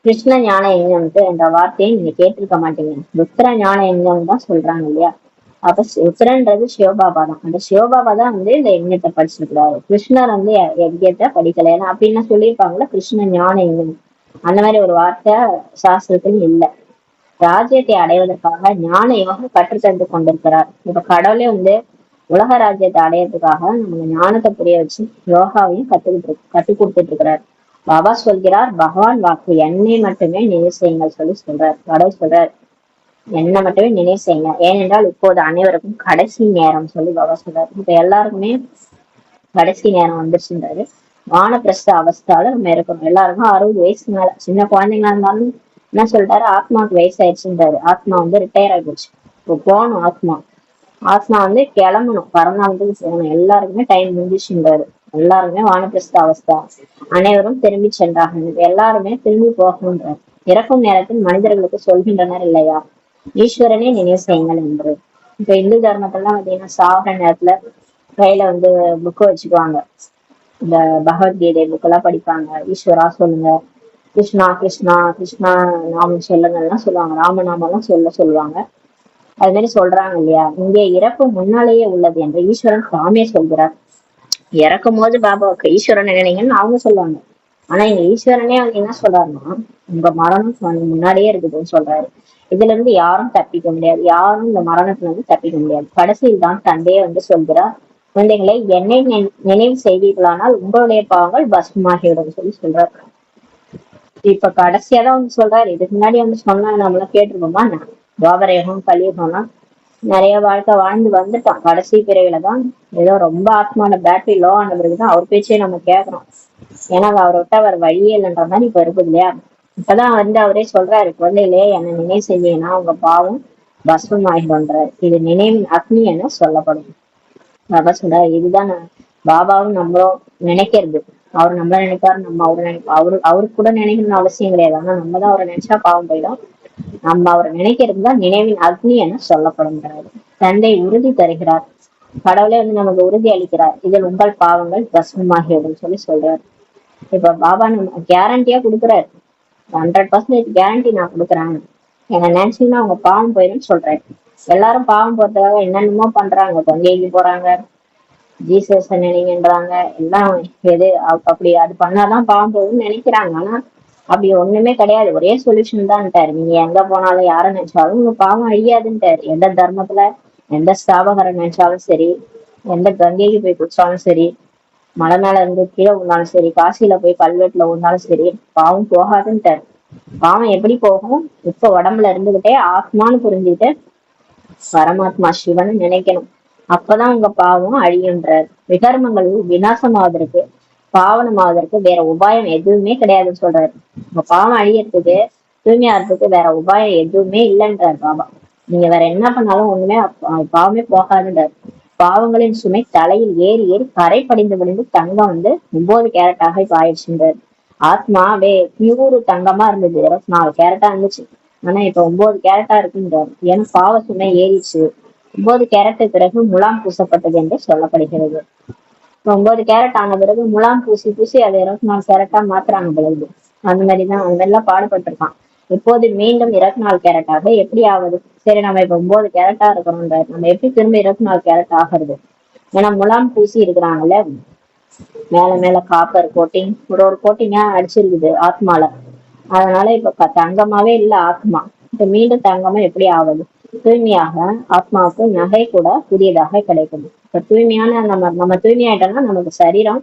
Speaker 1: கிருஷ்ண ஞான யஞம்ட்டு என்ற வார்த்தையை நீங்க கேட்டிருக்க மாட்டீங்க. ருத்ர ஞான யஞம் தான் சொல்றாங்க இல்லையா. அப்ப ருத்ரன்றது சிவபாபா தான். அந்த சிவபாபா தான் வந்து இந்த யஞத்தை படிச்சிருக்கிறாரு. கிருஷ்ணர் வந்து யஜ்யத்தை படிக்கல. ஏன்னா அப்படின்னு சொல்லியிருப்பாங்களா, கிருஷ்ண ஞான யஞம் அந்த மாதிரி ஒரு வார்த்தை சாஸ்திரத்தில் இல்லை. ராஜ்யத்தை அடைவதற்காக ஞான யோகம் கற்றுத்தந்து கொண்டிருக்கிறார். இப்ப கடவுளே வந்து உலக ராஜ்யத்தை அடையறதுக்காக நம்ம ஞானத்தை புரிய வச்சு யோகாவையும் கத்து கொடுத்துட்டு இருக்கிறார். பாபா சொல்கிறார், பகவான் வாக்கு என்னை மட்டுமே நினைவு செய்யுங்கள் சொல்லி சொல்றார். கடவுள் சொல்றார், என்னை மட்டுமே நினைவு செய்யுங்க, ஏனென்றால் இப்போது அனைவருக்கும் கடைசி நேரம் சொல்லி பாபா சொல்றாரு. இப்ப எல்லாருக்குமே கடைசி நேரம் வந்துருச்சுன்றாரு. வானப்பிரஸ்த அவஸ்தால நம்ம இருக்கணும். எல்லாருக்கும் 60 வயசுக்கு மேல, சின்ன குழந்தைங்களா இருந்தாலும் என்ன சொல்றாரு, ஆத்மாவுக்கு வயசு ஆயிடுச்சுன்றாரு. ஆத்மா வந்து ரிட்டையர் ஆகி போச்சு. இப்போ போகணும் ஆத்மா வந்து கிளம்பணும், பரந்தாமத்துக்கு போகணும். எல்லாருக்குமே டைம் முடிஞ்சிச்சுன்றாரு. எல்லாருமே வானப்பிரஸ்த அவஸ்தா, அனைவரும் திரும்பி சென்றார்கள். எல்லாருமே திரும்பி போகணுன்றார். இறக்கும் நேரத்தில் மனிதர்களுக்கு சொல்கின்றனர் இல்லையா, ஈஸ்வரனே நினைவு செய்யுங்கள் என்று. இப்ப இந்து தர்மத்தெல்லாம் பாத்தீங்கன்னா சாகிற நேரத்துல கையில வந்து புக்கு வச்சுக்குவாங்க. இந்த பகவத்கீதை புக்கெல்லாம் படிப்பாங்க. ஈஸ்வரா சொல்லுங்க, கிருஷ்ணா கிருஷ்ணா கிருஷ்ணா நாமம் சொல்லுங்கள்லாம் சொல்லுவாங்க, ராமநாமம் எல்லாம் சொல்லுவாங்க. அது மாதிரி சொல்றாங்க இல்லையா. இங்கே இறப்பு முன்னாலேயே உள்ளது என்று ஈஸ்வரன் தாமே சொல்கிறார். இறக்கும் போது பாபாவுக்கு ஈஸ்வரன் நினைங்கன்னு அவங்க சொல்லுவாங்க. ஆனா இங்க ஈஸ்வரனே வந்து என்ன சொல்றாருன்னா, உங்க மரணம் முன்னாடியே இருக்குதுன்னு சொல்றாரு. இதுல இருந்து யாரும் தப்பிக்க முடியாது, யாரும் இந்த மரணத்துல இருந்து தப்பிக்க முடியாது. கடைசியில் தான் தந்தையே வந்து சொல்கிறார், குழந்தைகளை என்னை நினைவு செய்வீர்களானால் உங்களுடைய பாவங்கள் பஸ்மாகிவிடும் சொல்லி சொல்றாரு. இப்ப கடைசியாதான் வந்து சொல்றாரு. இதுக்கு முன்னாடி வந்து சொன்னா நம்மளாம் கேட்டிருப்போமா, துவாபரயுகம் கலியுகம்லாம் நிறைய வாழ்க்கை வாழ்ந்து வந்துட்டோம். கடைசி பிறவில தான் ஏதோ ரொம்ப ஆத்மான பேட்டரி லோ ஆன பிறகுதான் அவர் பேச்சே நம்ம கேட்கறோம். ஏன்னா அவரை விட்டு அவர் வழியே இல்லைன்ற மாதிரி இப்ப இருக்குது இல்லையா. இப்பதான் வந்து அவரே சொல்றாரு, குழந்தைகளே என்னை நினைவு செஞ்சீங்கன்னா உங்க பாவம் பஸ்மம் ஆகிடும்ன்றாரு. இது நினைவின் அக்னி என சொல்லப்படும். பாபா சொல்றாரு, இதுதான் பாபாவும் நம்மளும் நினைக்கிறது. அவர் நம்மள நினைப்பாரு, நம்ம அவரு நினைப்போம். அவருக்கு கூட நினைக்கணும்னு அவசியம் கிடையாது. ஆனா நம்ம தான் அவரை நினைச்சா பாவம் போயிடும். நம்ம அவரை நினைக்கிறது தான் நினைவின் அக்னி என சொல்லப்படுகிறார். தந்தை உறுதி தருகிறார். கடவுளே நமக்கு உறுதி அளிக்கிறார். இதில் உங்கள் பாவங்கள் பஸ்மமாகிடும் சொல்றாரு. இப்ப பாபா நம்ம கேரண்டியா கொடுக்குறாரு. 100% கேரண்டி நான் கொடுக்குறேன். என்ன நினைச்சீங்கன்னா அவங்க பாவம் போயிடும் சொல்றேன். எல்லாரும் பாவம் போறதுக்காக என்னென்னமோ பண்றாங்க. கங்கைக்கு போறாங்க, ஜீசஸ் நினைங்கன்றாங்க, எல்லாம் எது அப்படி அது பண்ணாதான் பாவம் போகுதுன்னு நினைக்கிறாங்க. ஆனா அப்படி ஒண்ணுமே கிடையாது. ஒரே சொல்யூஷன் தான்ட்டாரு. நீங்க எங்க போனாலும் யாரை நினைச்சாலும் உங்க பாவம் அழியாதுன்ட்டாரு. எந்த தர்மத்துல எந்த ஸ்தாபகரை நினைச்சாலும் சரி, எந்த கங்கைக்கு போய் குடிச்சாலும் சரி, மலை மேல இருந்து கீழே விழுந்தாலும் சரி, காசியில போய் கல்வெட்டுல விழுந்தாலும் சரி, பாவம் போகாதுன்ட்டாரு. பாவம் எப்படி போகும்? இப்ப உடம்புல இருந்துகிட்டே ஆத்மான்னு புரிஞ்சுக்கிட்டு பரமாத்மா சிவன் நினைக்கணும். அப்பதான் உங்க பாவம் அழியுன்றார். விகர்மங்கள் விநாசமாவதற்கு, பாவனமாவதற்கு வேற உபாயம் எதுவுமே கிடையாதுன்னு சொல்றாரு. உங்க பாவம் அழியறதுக்கு, தூய்மையாகிறதுக்கு வேற உபாயம் எதுவுமே இல்லைன்றார் பாபா. நீங்க வேற என்ன பண்ணாலும் ஒண்ணுமே பாவமே போகாதுன்றார். பாவங்களின் சுமை தலையில் ஏறி ஏறி கரை படிந்து தங்கம் 9 கேரட்டாக இப்ப ஆயிடுச்சுன்றாரு. ஆத்மா பியூர் தங்கமா இருந்தது, 24 கேரட்டா இருந்துச்சு. ஆனா இப்ப 9 கேரட்டா இருக்குன்றாரு. ஏன்னா பாவ சுமை ஏறிச்சு. 9 கேரட்டு பிறகு முலாம் பூசப்பட்டது என்று சொல்லப்படுகிறது. 9 கேரட் ஆன பிறகு முலாம் பூசி பூசி அதை 24 கேரட்டா மாத்துறாங்க பிறகு. அந்த மாதிரிதான் அந்த மாதிரிலாம் பாடுபட்டிருக்கான். இப்போது மீண்டும் 24 கேரட்டாக எப்படி ஆகுது? சரி, நம்ம இப்ப 9 கேரட்டா இருக்கிறோம்ன்ற நம்ம எப்படி திரும்ப 24 கேரட் ஆகுறது? ஏன்னா முலாம் பூசி இருக்கிறாங்கல்ல, மேல மேல காப்பர் கோட்டிங், ஒரு கோட்டிங்கா அடிச்சிருக்குது ஆத்மால. அதனால இப்ப தங்கமாவே இல்ல ஆத்மா. இப்ப மீண்டும் தங்கமா எப்படி ஆகுது? தூய்மையாக ஆத்மாவுக்கு நகை கூட புதியதாக கிடைக்கும். இப்ப தூய்மையான நம்ம தூய்மையாயிட்டோம்னா நமக்கு சரீரம்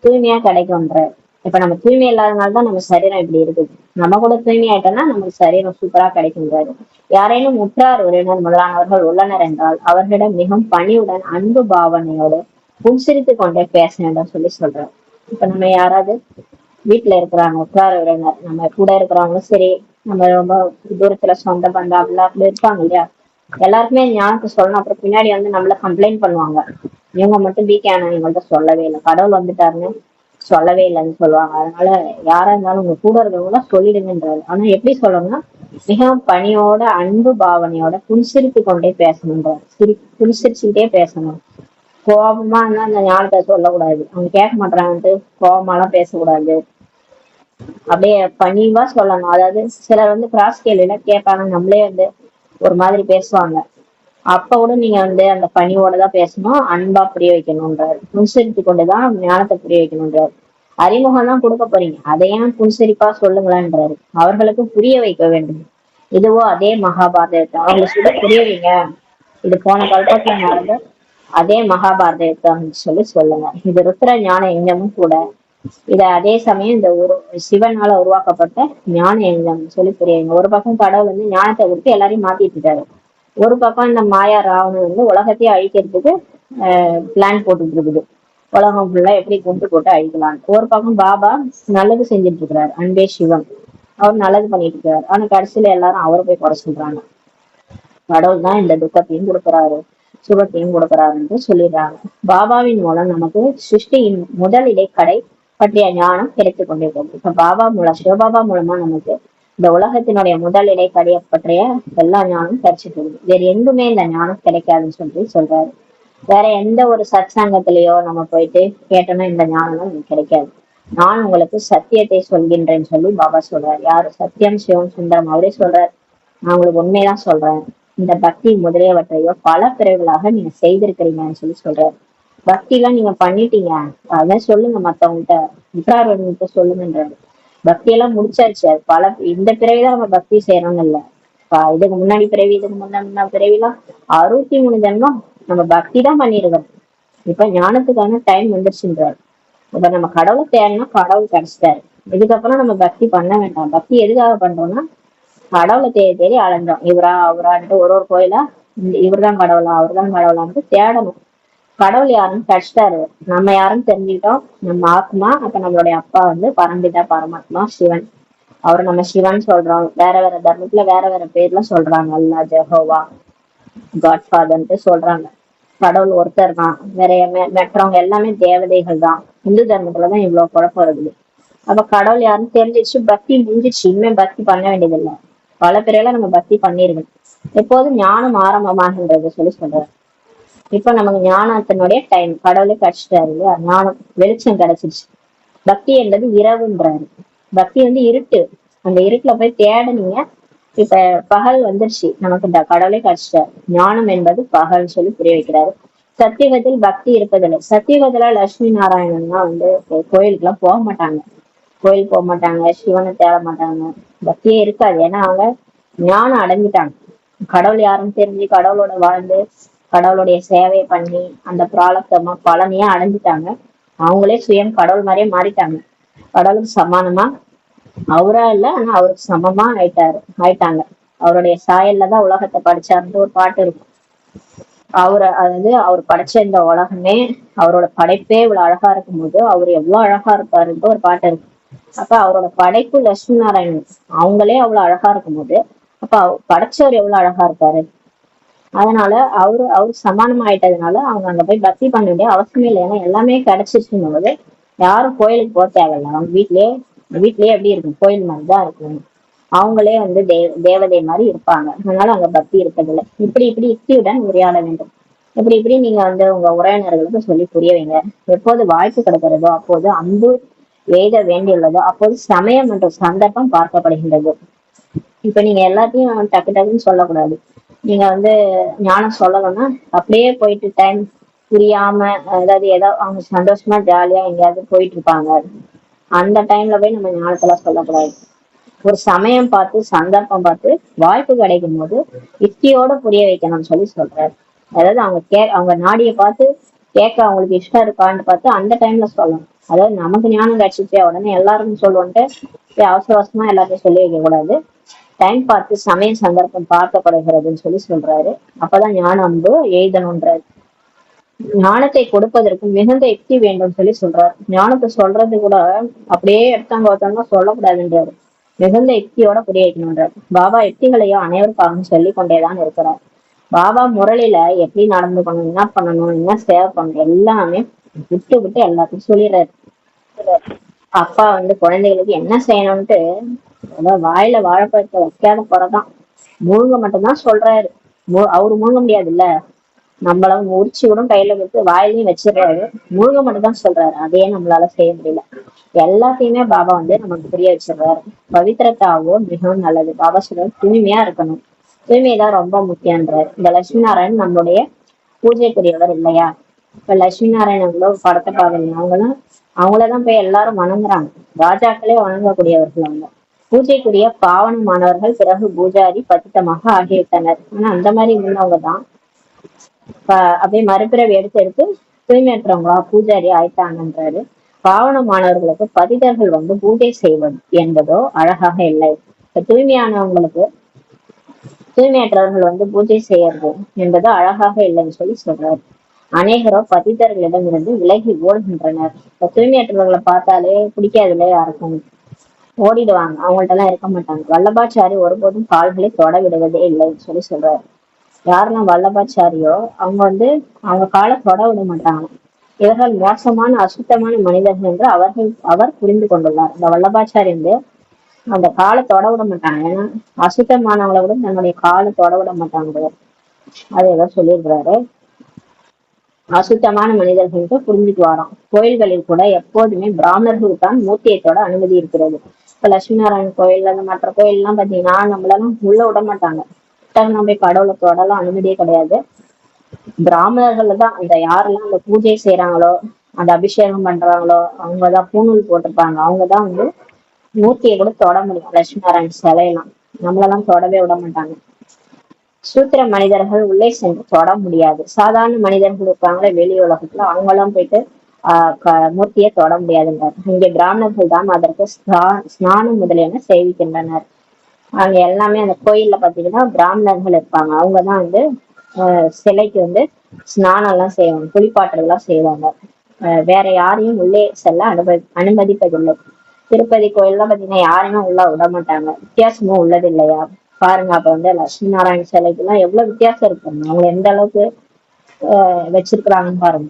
Speaker 1: தூய்மையா கிடைக்கும்ன்ற. இப்ப நம்ம தூய்மை இல்லாதனாலதான் நம்ம சரீரம் இப்படி இருக்குது. நம்ம கூட தூய்மை ஆயிட்டோம்னா நமக்கு சரீரம் சூப்பரா கிடைக்கின்றாரு. யாரேனும் உற்றார் உறவினர் முதலானவர்கள் உள்ளனர் என்றால் அவர்களிடம் மிகவும் பணிவுடன் அன்பு பாவனையோடு புன்சிரித்து கொண்டே பேச வேண்டும் சொல்றாரு. இப்ப நம்ம யாராவது வீட்டுல இருக்கிறாங்க உற்றார் உறவினர், நம்ம கூட இருக்கிறவங்களும் சரி, நம்ம ரொம்ப தூரத்துல சொந்த பந்தம் அப்படிலாம் அப்படி இருப்பாங்க இல்லையா, எல்லாருக்குமே ஞானத்தை சொல்லணும். அப்புறம் பின்னாடி நம்மள கம்ப்ளைண்ட் பண்ணுவாங்க, இவங்க மட்டும் பிகேனா இவங்கள்ட்ட சொல்லவே இல்லை, கடவுள் வந்துட்டாருன்னு சொல்லவே இல்லைன்னு சொல்லுவாங்க. அதனால யாரா இருந்தாலும் உங்க கூட இருக்கிறவங்க சொல்லிடுங்கன்றாரு. ஆனா எப்படி சொல்லணும்னா மிகவும் பணியோட அன்பு பாவனையோட புன்சிரித்து கொண்டே பேசணுன்றாரு. புன்சிரிச்சுக்கிட்டே பேசணும். கோபமா இருந்தா அந்த ஞானத்தை சொல்லக்கூடாது. அவங்க கேட்க மாட்டாங்கன்ட்டு கோபமாலாம் பேசக்கூடாது. அப்படியே பணிவா சொல்லணும். அதாவது சிலர் கிராஸ் கேள்வியில கேட்பாங்க, நம்மளே ஒரு மாதிரி பேசுவாங்க. அப்ப கூட நீங்க அந்த பணியோட தான் பேசணும், அன்பா புரிய வைக்கணும்ன்றாரு. புன்சிரித்து கொண்டுதான் ஞானத்தை புரிய வைக்கணும்ன்றாரு. அறிமுகம் தான் கொடுக்க போறீங்க, அதையும் புன்சிரிப்பா சொல்லுங்களேன்றாரு. அவர்களுக்கு புரிய வைக்க வேண்டும். இதுவோ அதே மகாபாரதத்தை அவங்களுக்கு புரிய வைங்க. இது போன கல்பத்துல நடந்த அதே மகாபாரத யுத்தம் சொல்லுங்க. இது ருத்ர ஞான யஞமும் கூட. இத அதே சமயம் இந்த சிவனால உருவாக்கப்பட்ட ஞான யஞம் புரியுங்க. ஒரு பக்கம் கடவுள் ஞானத்தை கொடுத்து எல்லாரையும் மாத்திட்டு இருக்காரு. ஒரு பக்கம் இந்த மாயா ராவணன் உலகத்தையே அழிக்கிறதுக்கு பிளான் போட்டுட்டு இருக்குது. உலகம் ஃபுல்லா எப்படி குண்டு போட்டு அழிக்கலாம். ஒரு பக்கம் பாபா நல்லது செஞ்சுட்டு இருக்கிறாரு, அன்பே சிவம். அவர் நல்லது பண்ணிட்டு இருக்காரு. ஆனா கடைசியில எல்லாரும் அவரை போய் குறை சொல்றாங்க. கடவுள் தான் இந்த துக்கத்தையும் கொடுக்குறாரு, சுகத்தையும் கொடுக்குறாருன்னு சொல்லிடுறாங்க. பாபாவின் மூலம் நமக்கு சிருஷ்டியின் முதல் இடைக்கடை பற்றிய ஞானம் கிடைத்துக் கொண்டிருக்கிறது. இப்ப பாபா மூலம், சிவபாபா மூலமா நமக்கு இந்த உலகத்தினுடைய முதல் இடைக்கடையை பற்றிய எல்லா ஞானமும் கிடைச்சிட்டு இருக்கு. வேற எங்குமே இந்த ஞானம் கிடைக்காதுன்னு சொல்றாரு. வேற எந்த ஒரு சத்சங்கத்திலயோ நம்ம போயிட்டு கேட்டோம்னா இந்த ஞானம் நமக்கு கிடைக்காது. நான் உங்களுக்கு சத்தியத்தை சொல்கின்றேன்னு சொல்லி பாபா சொல்றாரு. யாரு? சத்தியம் சிவம் சுந்தரம் அவரே சொல்றாரு. நான் உங்களுக்கு உண்மைதான் சொல்றேன். இந்த பக்தி முதலியவற்றையோ பல பிறகுகளாக நீங்க செய்திருக்கிறீங்கன்னு சொல்றாரு. பக்தி எல்லாம் நீங்க பண்ணிட்டீங்க, அதான் சொல்லுங்க மத்தவங்ககிட்ட, உற்றார்கிட்ட சொல்லுங்கன்றாரு. பக்தி எல்லாம் முடிச்சாச்சு. அது பல இந்த பிறவிதான் நம்ம பக்தி செய்யறோம்னு இல்ல. இதுக்கு முன்னாடி பிறவி, இதுக்கு முன்னாடி பிறவிலாம் 63 ஜென்மம் நம்ம பக்தி தான் பண்ணிருக்கோம். இப்ப ஞானத்துக்கான டைம் வந்துருச்சுன்றாரு. இப்ப நம்ம கடவுளை தேடனா கடவுள் கிடைச்சிட்டாரு. இதுக்கப்புறம் நம்ம பக்தி பண்ண வேண்டாம். பக்தி எதுக்காக பண்றோம்னா கடவுளை தேடி தேடி அலைஞ்சோம். இவரா அவரான்ட்டு ஒரு கோயிலா இவர்தான் கடவுளா அவர்தான் கடவுளான்ட்டு தேடணும். கடவுள் யாருன்னு கிடைச்சிட்டாரு. நம்ம யாருன்னு தெரிஞ்சுக்கிட்டோம். நம்ம ஆத்மா. அப்ப நம்மளுடைய அப்பா பரம்பிதா பரமாத்மா சிவன். அவரை நம்ம சிவன் சொல்றோம். வேற வேற தர்மத்துல வேற வேற பேர்ல சொல்றாங்க. அல்லா, ஜெகோவா, காட்ஃபாதர்ன்ட்டு சொல்றாங்க. கடவுள் ஒருத்தர் தான். வேற மற்றவங்க எல்லாமே தேவதைகள் தான். இந்து தர்மத்துலதான் இவ்வளவு குழப்பம் இருக்குது. அப்ப கடவுள் யாருன்னு தெரிஞ்சிச்சு, பக்தி முடிஞ்சிச்சு, இனிமே பக்தி பண்ண வேண்டியதில்லை. பல பேரெல்லாம் நம்ம பக்தி பண்ணிருக்கோம். எப்போதும் ஞானம் ஆரம்பமாகின்றது சொல்லி சொல்றாரு. இப்ப நமக்கு ஞானத்தினுடைய டைம், கடவுளே கிடைச்சிட்டாரு இல்லையா, ஞானம் வெளிச்சம் கிடைச்சிருச்சு. பக்தி என்பது இரவுன்றாரு. பக்தி இருட்டு. அந்த இருட்டுல போய் தேடுனீங்க, இப்ப பகல் வந்துருச்சு, நமக்கு இந்த கடவுளே கிடைச்சிட்டாரு. ஞானம் என்பது பகல் சொல்லி புரிய வைக்கிறாரு. சத்தியுகத்தில் பக்தி இருப்பதில்லை. சத்தியுகத்துல லட்சுமி நாராயணன்னா கோயிலுக்கு எல்லாம் போக மாட்டாங்க. கோயில் போக மாட்டாங்க, சிவனை தேட மாட்டாங்க, பக்தியே இருக்காது. ஏன்னா அவங்க ஞானம் அடைஞ்சிட்டாங்க. கடவுள் யாருன்னு தெரிஞ்சு கடவுளோட வாழ்ந்து கடவுளுடைய சேவையை பண்ணி அந்த பிராலத்தமா பலனையே அடைஞ்சிட்டாங்க. அவங்களே சுயம் கடவுள் மாதிரியே மாறிட்டாங்க. கடவுளுக்கு சமானமா அவரா இல்ல, ஆனா அவருக்கு சமமா ஆயிட்டாங்க. அவருடைய சாயல்ல தான் உலகத்தை படிச்சாருன்னு ஒரு பாட்டு இருக்கும். அவர் படைச்ச இந்த உலகமே, அவரோட படைப்பே இவ்வளவு அழகா இருக்கும் போது அவர் எவ்வளவு அழகா இருப்பாருன்ட்டு ஒரு பாட்டு இருக்கு. அப்ப அவரோட படைப்பு லட்சுமி நாராயணன் அவங்களே அவ்வளவு அழகா இருக்கும் போது, அப்ப படைச்சவர் எவ்வளவு அழகா இருப்பாரு. அதனால அவரு சமானமா ஆயிட்டதுனால அவங்க அங்க போய் பக்தி பண்ண வேண்டிய அவசியமே இல்லை. ஏன்னா எல்லாமே கிடைச்சிருச்சும் போது யாரும் கோயிலுக்கு போக தேவையில்லை. அவங்க வீட்லயே எப்படி இருக்கும், கோயில் மாதிரிதான் இருக்கும். அவங்களே தேவதை மாதிரி இருப்பாங்க. அதனால அங்க பக்தி இருப்பதில்லை. இப்படி யுக்தியுடன் உரையாட வேண்டும். இப்படி நீங்க உங்க உறவினர்களுக்கு சொல்லி புரிய வைங்க. எப்போது வாய்ப்பு கிடைக்கிறதோ அப்போது அன்பு எய்த வேண்டியுள்ளதோ அப்போது சமயம் என்ற சந்தர்ப்பம் பார்க்கப்படுகின்றது. இப்ப நீங்க எல்லாத்தையும் டக்கு டக்குன்னு சொல்லக்கூடாது. நீங்க ஞானம் சொல்லணும்னா அப்படியே போயிட்டு டைம் புரியாம, அதாவது ஏதாவது அவங்க சந்தோஷமா ஜாலியா எங்கேயாவது போயிட்டு இருப்பாங்க, அந்த டைம்ல போய் நம்ம ஞானத்துல சொல்லக்கூடாது. ஒரு சமயம் பார்த்து சந்தர்ப்பம் பார்த்து வாய்ப்பு கிடைக்கும் போது யுக்தியோட புரிய வைக்கணும்னு சொல்லி சொல்றாரு. அதாவது அவங்க நாடிய பார்த்து கேட்க அவங்களுக்கு இஷ்டம் இருக்கான்னு பார்த்து அந்த டைம்ல சொல்லணும். அதாவது நமக்கு ஞானம் கிடைச்சிச்சே உடனே எல்லாருக்கும் சொல்லுவோன்ட்டு அவசர அவசரமா எல்லாத்தையும் சொல்லி வைக்க கூடாது. டைம் பார்த்து சமய சந்தர்ப்பம் பார்க்கப்படுகிறதுன்னு சொல்லி சொல்றாரு. அப்பதான் ஞான அன்பு எய்தணுன்றாரு. ஞானத்தை கொடுப்பதற்கு மிகுந்த யுக்தி வேண்டும் சொல்லி சொல்றாரு. ஞானத்தை சொல்றது கூட அப்படியே எடுத்தாங்க ஒருத்தவங்க சொல்லக்கூடாதுன்றாரு. மிகுந்த யுக்தியோட புரிய வைக்கணுன்றார். பாபா யுக்திகளையும் அனைவருக்காகவும் சொல்லி கொண்டேதான் இருக்கிறார். பாபா முரளில எப்படி நடந்துக்கணும், என்ன பண்ணணும், என்ன சேவை பண்ணணும் எல்லாமே விட்டு எல்லாத்தையும் சொல்லிடுறாரு. அப்பா குழந்தைகளுக்கு என்ன செய்யணும்ட்டு வாயில வாழைப்பழத்தை வைக்காத குறைதான், முழுங்க மட்டும்தான் சொல்றாரு. அவரு முழுங்க முடியாது இல்ல, நம்மள உரிச்சு கூட கையில கொடுத்து வாயிலையும் வச்சிடுறாரு. முழுக மட்டும் தான் சொல்றாரு. அதையே நம்மளால செய்ய முடியல. எல்லாத்தையுமே பாபா நமக்கு புரிய வச்சிடுறாரு. பவித்திரத்தாவோ மிகவும் நல்லது. பாபா சொல்றாரு தூய்மையா இருக்கணும், தூய்மைதான் ரொம்ப முக்கியன்றாரு. இந்த லட்சுமி நாராயணன் நம்மளுடைய பூஜைக்குரியவர் இல்லையா. இப்ப லட்சுமி நாராயணங்களோ படத்தை பாருங்க, அவங்களதான் போய் எல்லாரும் வணங்குறாங்க. ராஜாக்களே வணங்கக்கூடியவர்கள் அவங்க. பூஜைக்குரிய பாவனமானவர்கள் பிறகு பூஜாரி பத்தித்தமாக ஆகிவிட்டனர். ஆனா அந்த மாதிரி இருந்தவங்கதான் அப்படியே மறுபிறவி எடுத்து தூய்மையற்றவங்களா பூஜாரி ஆயிட்டாங்கன்றாரு. பாவனமானவர்களுக்கு பதிதர்கள் பூஜை செய்வது என்பதோ அழகாக இல்லை. இப்ப தூய்மையற்றவர்கள் பூஜை செய்யறது என்பதோ அழகாக இல்லைன்னு சொல்லி சொல்றாரு. அநேகரோ பதிதர்களிடமிருந்து விலகி ஓடுகின்றனர். இப்ப தூய்மையற்றவர்களை பார்த்தாலே பிடிக்காதுல யாருக்கும், ஓடிடுவாங்க, அவங்கள்ட்ட எல்லாம் இருக்க மாட்டாங்க. வல்லபாச்சாரி ஒருபோதும் கால்களை தொட விடுவதே இல்லைன்னு சொல்லி சொல்றாரு. யாரெல்லாம் வல்லபாச்சாரியோ அவங்க அவங்க காலை தொட விட மாட்டாங்க. இவர்கள் மோசமான அசுத்தமான மனிதர்கள் என்று அவர் புரிந்து கொண்டுள்ளார். இந்த வல்லபாச்சாரி அந்த காலை தொட விட மாட்டாங்க. ஏன்னா அசுத்தமானவங்களை விட தன்னுடைய காலை தொட விட மாட்டாங்க. அதை ஏதோ சொல்லியிருக்கிறாரு. அசுத்தமான மனிதர்கள் புரிஞ்சுட்டு வரோம். கோயில்களில் கூட எப்போதுமே பிராமணர்களுக்கு தான் மூர்த்தியத்தோட அனுமதி இருக்கிறது. இப்ப லட்சுமி நாராயணன் கோயில் மற்ற கோயில் எல்லாம் பாத்தீங்கன்னா நம்மளெல்லாம் உள்ள விட மாட்டாங்க. நம்ம கடவுளை தொடலாம் அனுமதியே கிடையாது. பிராமணர்கள் தான் அந்த யாரெல்லாம் அந்த பூஜை செய்யறாங்களோ, அந்த அபிஷேகம் பண்றாங்களோ, அவங்கதான் பூணூல் போட்டிருப்பாங்க. அவங்கதான் மூர்த்தியை கூட தொட முடியும். லட்சுமி நாராயணன் சிலையெல்லாம் நம்மளெல்லாம் தொடவே விட மாட்டாங்க. சூத்திர மனிதர்கள் உள்ளே சென்று தொட முடியாது. சாதாரண மனிதர்கள் இருப்பாங்களே வெளி உலகத்துல, அவங்க எல்லாம் போயிட்டு மூர்த்தியை தொட முடியாதுன்றார். இங்கே பிராமணர்கள் தான் அதற்கு ஸ்நானம் முதலியன செய்விக்கின்றனர். அங்க எல்லாமே அந்த கோயில்ல பாத்தீங்கன்னா பிராமணர்கள் இருப்பாங்க. அவங்கதான் சிலைக்கு ஸ்நானம் எல்லாம் செய்வாங்க, குளிப்பாட்டல் எல்லாம் செய்வாங்க. வேற யாரையும் உள்ளே செல்ல அனுமதிப்பதில்லை. திருப்பதி கோயில்லாம் பாத்தீங்கன்னா யாரையுமே உள்ள விட மாட்டாங்க. வித்தியாசமும் உள்ளது இல்லையா பாருங்க. அப்ப லட்சுமி நாராயண சிலைக்கு எல்லாம் எவ்வளவு வித்தியாசம் இருக்கு, அவங்க எந்த அளவுக்கு வச்சிருக்கிறாங்கன்னு பாருங்க.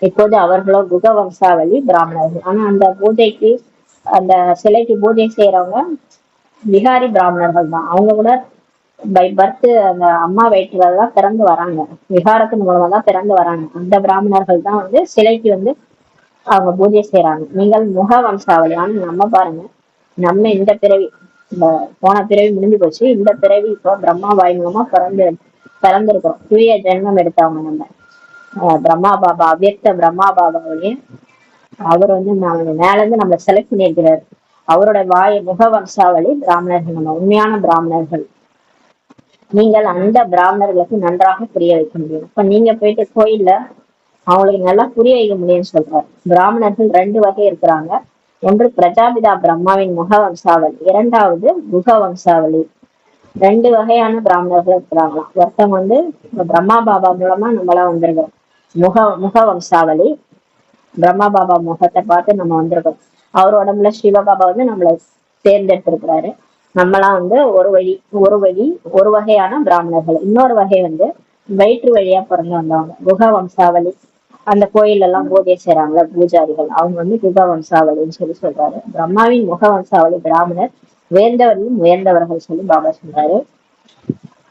Speaker 1: இப்போது அவர்களோ குக வம்சாவளி பிராமணர்கள். ஆனா அந்த பூஜைக்கு, அந்த சிலைக்கு பூஜை செய்யறவங்க விகாரி பிராமணர்கள் தான். அவங்க கூட பை பர்த் அந்த அம்மா வயிற்றுலதான் பிறந்து வராங்க, விகாரத்தின் மூலமா தான் பிறந்து வராங்க. அந்த பிராமணர்கள் தான் வந்து சிலைக்கு வந்து அவங்க பூஜை செய்யறாங்க. நீங்கள் முக வம்சாவளி. ஆனா நம்ம பாருங்க, நம்ம இந்த பிறவி, இந்த போன பிறவி முடிஞ்சு போச்சு, இந்த பிறவி இப்போ பிரம்மா வாய் மூலமா பிறந்திருக்கிறோம். தூய ஜென்மம் எடுத்தவங்க நம்ம. பிரம்மா பாபா, அவ்யக்த பிரம்மா பாபாவுடைய அவர் வந்து மேல இருந்து நம்ம செலக்ட் பண்ணியிருக்கிறார். அவரோட முக வம்சாவளி பிராமணர்கள், நம்ம உண்மையான பிராமணர்கள். நீங்கள் அந்த பிராமணர்களுக்கு நன்றாக புரிய வைக்க முடியும். இப்ப நீங்க போயிட்டு கோயில்ல அவங்களுக்கு நல்லா புரிய வைக்க முடியும்னு சொல்றாரு. பிராமணர்கள் 2 வகை இருக்கிறாங்க. ஒன்று பிரஜாபிதா பிரம்மாவின் முக வம்சாவளி, இரண்டாவது குக வம்சாவளி. 2 வகையான பிராமணர்கள் இருக்கிறாங்களாம். ஒருத்தவங்க வந்து பிரம்மா பாபா மூலமா நம்மளாம் வந்திருக்கோம், முக வம்சாவளி. பிரம்மா பாபா முகத்தை பார்த்து நம்ம வந்திருக்கோம். அவர் உடம்புல சிவபாபா வந்து நம்மளை தேர்ந்தெடுத்திருக்கிறாரு. நம்மளாம் வந்து ஒரு வகையான பிராமணர்கள். இன்னொரு வகை வந்து வயிற்று வழியா பிறந்து வந்தவங்க, குக வம்சாவளி. அந்த கோயில் எல்லாம் பூஜை செய்யறாங்களா பூஜாரிகள், அவங்க வந்து குக வம்சாவளின்னு சொல்றாரு. பிரம்மாவின் முக வம்சாவளி பிராமணர், உயர்ந்தவர்களும் உயர்ந்தவர்கள் சொல்லி பாபா சொல்றாரு.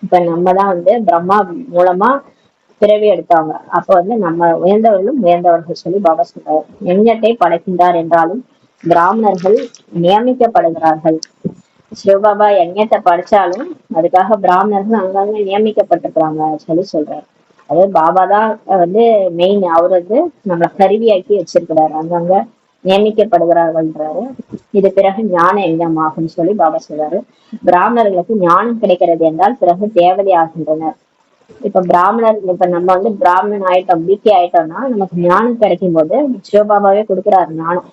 Speaker 1: இப்ப நம்ம தான் வந்து பிரம்மா மூலமா பிறவி எடுத்தாங்க. அப்ப வந்து நம்ம உயர்ந்தவர்களும் உயர்ந்தவர்கள் சொல்லி பாபா சொல்றாரு. யஞத்தை படைக்கின்றார் என்றாலும் பிராமணர்கள் நியமிக்கப்படுகிறார்கள். சிவபாபா யஞத்தை படிச்சாலும் அதுக்காக பிராமணர்கள் அங்கங்க நியமிக்கப்பட்டிருக்கிறாங்க சொல்லி சொல்றாரு. அதாவது பாபா தான் வந்து மெயின், அவர் வந்து நம்மளை கருவியாக்கி வச்சிருக்கிறாரு, அங்கங்க நியமிக்கப்படுகிறார்கள்ன்றாரு. இது பிறகு ஞான யஞம் ஆகும்னு சொல்லி பாபா சொல்றாரு. பிராமணர்களுக்கு ஞானம் கிடைக்கிறது என்றால் பிறகு தேவதை ஆகின்றனர். இப்ப நம்ம வந்து பிராமணன் ஆயிட்டோம், பிகே ஆயிட்டோம்னா நமக்கு ஞானம் கிடைக்கும் போது சிவபாபாவே கொடுக்குறாரு ஞானம்.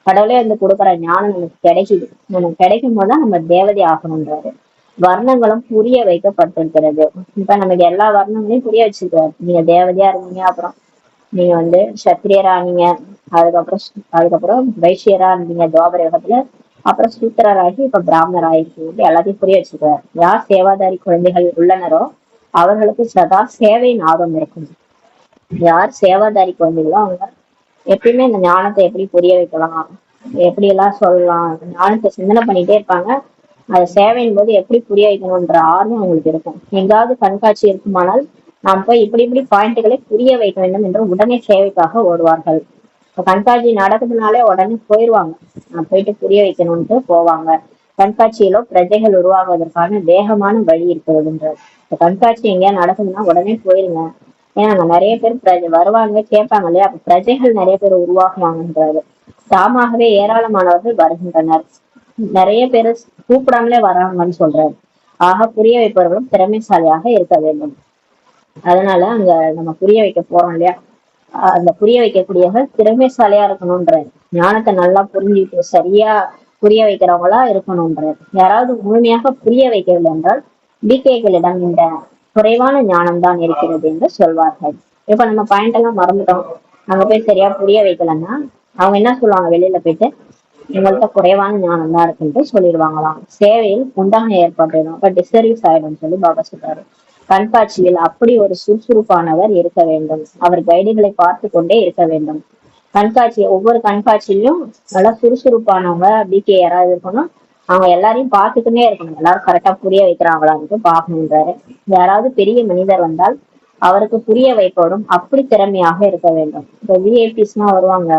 Speaker 1: கடவுளே வந்து கொடுக்குற ஞானம் நமக்கு கிடைக்குது. நமக்கு கிடைக்கும் போதுதான் நம்ம தேவதை ஆகணும்ன்றாரு. வர்ணங்களும் புரிய வைக்கப்பட்டிருக்கிறது. இப்ப நமக்கு எல்லா வர்ணங்களையும் புரிய வச்சிருக்காரு. நீங்க தேவதையா இருந்தீங்க, அப்புறம் நீங்க வந்து சத்திரியரா இருந்தீங்க, அதுக்கப்புறம் வைசியரா இருந்தீங்க துவாபர யுகத்துல, அப்புறம் சூத்திரராகி இப்ப பிராமணர் ஆயிருக்கீங்க. எல்லாத்தையும் புரிய வச்சிருக்காரு. யார் சேவாதாரி குழந்தைகள் உள்ளனரோ அவர்களுக்கு சதா சேவையின் ஆர்வம் இருக்கும். யார் சேவாதாரி குழந்தைகளோ அவங்க எப்பயுமே இந்த ஞானத்தை எப்படி புரிய வைக்கலாம், எப்படி எல்லாம் சொல்லலாம், ஞானத்தை சிந்தனை பண்ணிட்டே இருப்பாங்க. அது சேவையின் போது எப்படி புரிய வைக்கணும்ன்ற ஆர்வம் அவங்களுக்கு இருக்கும். எங்காவது கண்காட்சி இருக்குமானால் நாம் போய் இப்படி இப்படி பாயிண்ட்களை புரிய வைக்க வேண்டும் என்று உடனே சேவைக்காக ஓடுவார்கள். இப்ப கண்காட்சி நடக்குதுனாலே உடனே போயிடுவாங்க, நான் போயிட்டு புரிய வைக்கணும்ட்டு போவாங்க. கண்காட்சியிலோ பிரஜைகள் உருவாகுவதற்கான வேகமான வழி இருக்கிறதுன்றது. இப்ப கண்காட்சி எங்கேயா நடக்குதுன்னா உடனே போயிருங்க. ஏன்னா அங்க நிறைய பேர் வருவாங்க, கேட்பாங்க இல்லையா, அப்ப பிரஜைகள் நிறைய பேர் உருவாக்குவாங்கன்றாரு. தாமாகவே ஏராளமானவர்கள் வருகின்றனர். நிறைய பேர் கூப்பிடாமலே வராங்கன்னு சொல்றாரு. ஆக புரிய வைப்பவர்களும் திறமைசாலியாக இருக்க வேண்டும். அதனால அங்க நம்ம புரிய வைக்க போறோம் இல்லையா, அந்த புரிய வைக்கக்கூடியவர்கள் திறமைசாலியா இருக்கணும்ன்றாரு. ஞானத்தை நல்லா புரிஞ்சுட்டு சரியா புரிய வைக்கிறவங்களா இருக்கணும்ன்றாரு. யாராவது முழுமையாக புரிய வைக்கவில்லை என்றால் பிகேகளிடம் இந்த குறைவான ஞானம் தான் இருக்கிறது என்று சொல்வார்கள். இப்ப நம்ம பாயிண்ட் எல்லாம் மறந்துட்டோம், அங்க போய் சரியா புரிய வைக்கலன்னா அவங்க என்ன சொல்லுவாங்க, வெளியில போயிட்டு எங்கள்கிட்ட குறைவான ஞானம் தான் இருக்குன்ட்டு சொல்லிடுவாங்களாம். சேவையில் உண்டான ஏற்பாடு அப்ப டிஸ்சர்வீஸ் ஆயிடும் சொல்லி பாபா சொல்றாரு. கண்காட்சியில் அப்படி ஒரு சுறுசுறுப்பானவர் இருக்க வேண்டும். அவர் கைடுகளை பார்த்து கொண்டே இருக்க வேண்டும். ஒவ்வொரு கண்காட்சியிலும் நல்லா சுறுசுறுப்பானவங்க பிகே யாராவது இருக்கணும். அவங்க எல்லாரையும் பார்த்துக்கிட்டே இருக்கணும், எல்லாரும் கரெக்டா புரிய வைக்கிறாங்களான்னு பார்க்கணுன்றாரு. யாராவது பெரிய மனிதர் வந்தால் அவருக்கு புரிய வைப்பதும் அப்படி திறமையாக இருக்க வேண்டும். இப்போ விஐபிஸ் எல்லாம் வருவாங்க,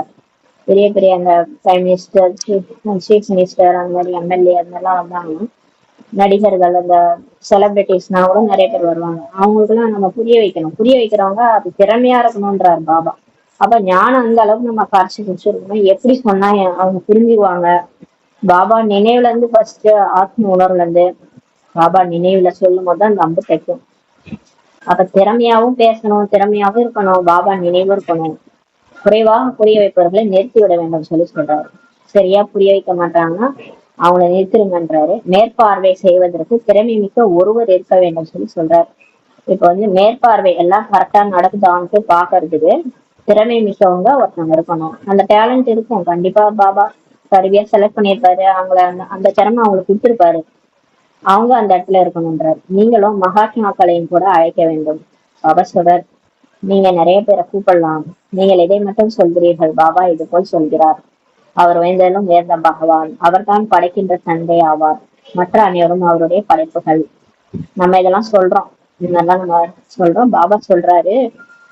Speaker 1: பெரிய பெரிய அந்த பிரைம் மினிஸ்டர், சீஃப் மினிஸ்டர், அந்த மாதிரி எம்எல்ஏ அந்த மாதிரிலாம் வந்தாங்கன்னா, நடிகர்கள், அந்த செலிபிரிட்டிஸ்னா கூட நிறைய பேர் வருவாங்க. அவங்களுக்கு எல்லாம் நம்ம புரிய வைக்கணும். புரிய வைக்கிறவங்க அது திறமையா இருக்கணும்ன்றாரு பாபா. அப்ப ஞானம் அந்த அளவுக்கு நம்ம காட்சி குடிச்சிருக்கணும். எப்படி சொன்னா அவங்க புரிஞ்சுக்குவாங்க. பாபா நினைவுல இருந்து ஃபர்ஸ்ட் ஆத்ம உணர்வுல இருந்து பாபா நினைவுல சொல்லும் போதுதான் அந்த அம்பு தைக்கும். அப்ப திறமையாவும் பேசணும், திறமையாவும் இருக்கணும், பாபா நினைவும் இருக்கணும். குறைவாக புரிய வைப்பவர்களை நிறுத்தி விட வேண்டும் சொல்லி சொல்றாரு. சரியா புரிய வைக்க மாட்டாங்கன்னா அவங்கள நிறுத்திருங்கன்றாரு. மேற்பார்வை செய்வதற்கு திறமை மிக்க ஒருவர் இருக்க வேண்டும் சொல்லி சொல்றாரு. இப்ப வந்து மேற்பார்வை எல்லாம் கரெக்டா நடக்குதான்ட்டு பாக்குறதுக்கு திறமை மிக்கவங்க ஒருத்தவங்க இருக்கணும். அந்த டேலண்ட் இருக்கும் கண்டிப்பா. பாபா கருவியா செலக்ட் பண்ணியிருப்பாரு, அவங்கள அந்த திறமை அவங்களுக்கு கொடுத்திருப்பாரு. அவங்க அந்த இடத்துல இருக்கணும்ன்றாரு. நீங்களும் மகாத்மாக்களையும் கூட அழைக்க வேண்டும். பாபா சொல்றார், நீங்க நிறைய பேரை கூப்பிடலாம். நீங்கள் இதை மட்டும் சொல்கிறீர்கள். பாபா இது போல் சொல்கிறார். அவர் வேந்தலும் வேந்த பகவான். அவர்தான் படைக்கின்ற தந்தை ஆவார். மற்ற அனைவரும் அவருடைய படைப்புகள். நம்ம இதெல்லாம் சொல்றோம். இதெல்லாம் நம்ம சொல்றோம். பாபா சொல்றாரு,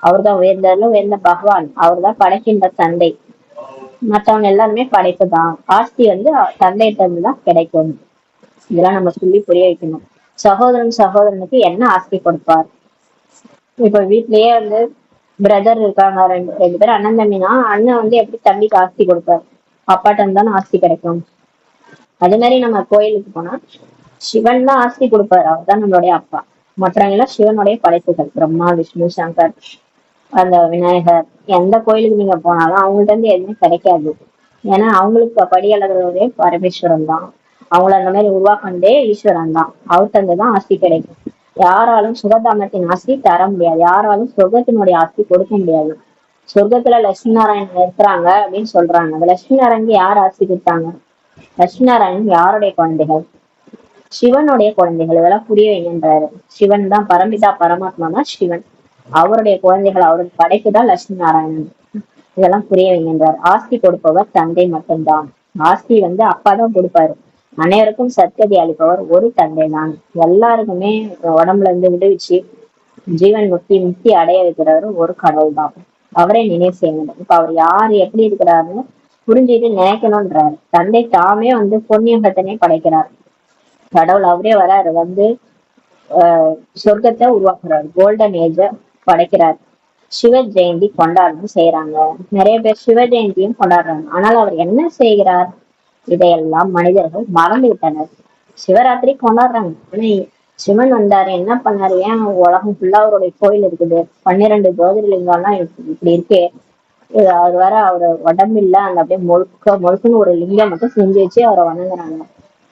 Speaker 1: அவர்தான் வேந்தலும் வேந்த பகவான். அவர்தான் படைக்கின்ற தந்தை. மற்றவங்க எல்லாருமே படைப்பு தான். ஆஸ்தி வந்து தந்தையிட்ட இருந்துதான் கிடைக்கும். இதெல்லாம் நம்ம சொல்லி புரிய வைக்கணும். சகோதரனுக்கு என்ன ஆஸ்தி கொடுப்பார்? இப்ப வீட்லயே வந்து பிரதர் இருக்காங்க, ரெண்டு ரெண்டு பேரும் அண்ணன் தம்பினா, அண்ணன் வந்து எப்படி தம்பிக்கு ஆஸ்தி கொடுப்பாரு? அப்பாட்ட இருந்தாலும் ஆஸ்தி கிடைக்கும். அதே மாதிரி நம்ம கோயிலுக்கு போனா சிவன் தான் ஆஸ்தி கொடுப்பாரு. அவர் தான் நம்மளுடைய அப்பா. மற்றவங்க எல்லாம் சிவனுடைய படைப்புகள். பிரம்மா, விஷ்ணு, சங்கர், அந்த விநாயகர். எந்த கோயிலுக்கு நீங்க போனாலும் அவங்கள்ட்ட இருந்து எதுவுமே கிடைக்காது. ஏன்னா அவங்களுக்கு படியளவுடைய பரமேஸ்வரன் தான். அவங்கள அந்த மாதிரி உருவாக்கண்டே ஈஸ்வரன் தான். அவர்கிட்ட இருந்துதான் ஆஸ்தி கிடைக்கும். யாராலும் சுகதாமத்தின் ஆஸ்தி தர முடியாது. யாராலும் சொர்க்கத்தினுடைய ஆஸ்தி கொடுக்க முடியாது. சொர்க்கத்துல லட்சுமி நாராயணன் இருக்கிறாங்க அப்படின்னு சொல்றாங்க. அந்த லட்சுமி நாராயணன் யார் ஆஸ்தி கொடுத்தாங்க? லட்சுமி நாராயணன் யாருடைய குழந்தைகள்? சிவனுடைய குழந்தைகள். இதெல்லாம் புரிய வைங்கன்றாரு. சிவன் தான் பரம்பிதா பரமாத்மா தான் சிவன். அவருடைய குழந்தைகள், அவருடைய படைப்பு தான் லட்சுமி நாராயணன். இதெல்லாம் புரிய வைங்கன்றார். ஆஸ்தி கொடுப்பவர் தந்தை மட்டும்தான். ஆஸ்தி வந்து அப்பா தான் கொடுப்பாரு. அனைவருக்கும் சத்கதி அளிப்பவர் ஒரு தந்தை தான். எல்லாருக்குமே உடம்புல இருந்து விடுவிச்சு ஜீவன் முக்தி அடைய வைக்கிறவர் ஒரு கடவுள் தான். அவரே நினைவு செய்ய வேண்டும். இப்ப அவர் யாரு எப்படி இருக்கிறாருன்னு புரிஞ்சுட்டு நினைக்கணும்ன்றாரு. தந்தை தாமே வந்து பொன்னியகத்தனே படைக்கிறார். கடவுள் அவரே வராரு, வந்து சொர்க்கத்தை உருவாக்குறாரு, கோல்டன் ஏஜ படைக்கிறார். சிவ ஜெயந்தி கொண்டாடணும் செய்யறாங்க. நிறைய பேர் சிவ ஜெயந்தியும் கொண்டாடுறாங்க. ஆனால் அவர் என்ன செய்கிறார்? இதையெல்லாம் மனிதர்கள் மறந்து விட்டனர். சிவராத்திரி கொண்டாடுறாங்க. ஆனா சிவன் வந்தாரு, என்ன பண்ணாரு? ஏன் உலகம் ஃபுல்லா அவருடைய கோயில் இருக்குது? 12 ஜோதிர்லிங்கம்லாம் இப்படி இருக்கே. அவர் வர அவர் உடம்பு இல்ல, அந்த அப்படியே முழுக்குன்னு ஒரு லிங்கம் மட்டும் செஞ்சு வச்சு அவரை வணங்குறாங்க.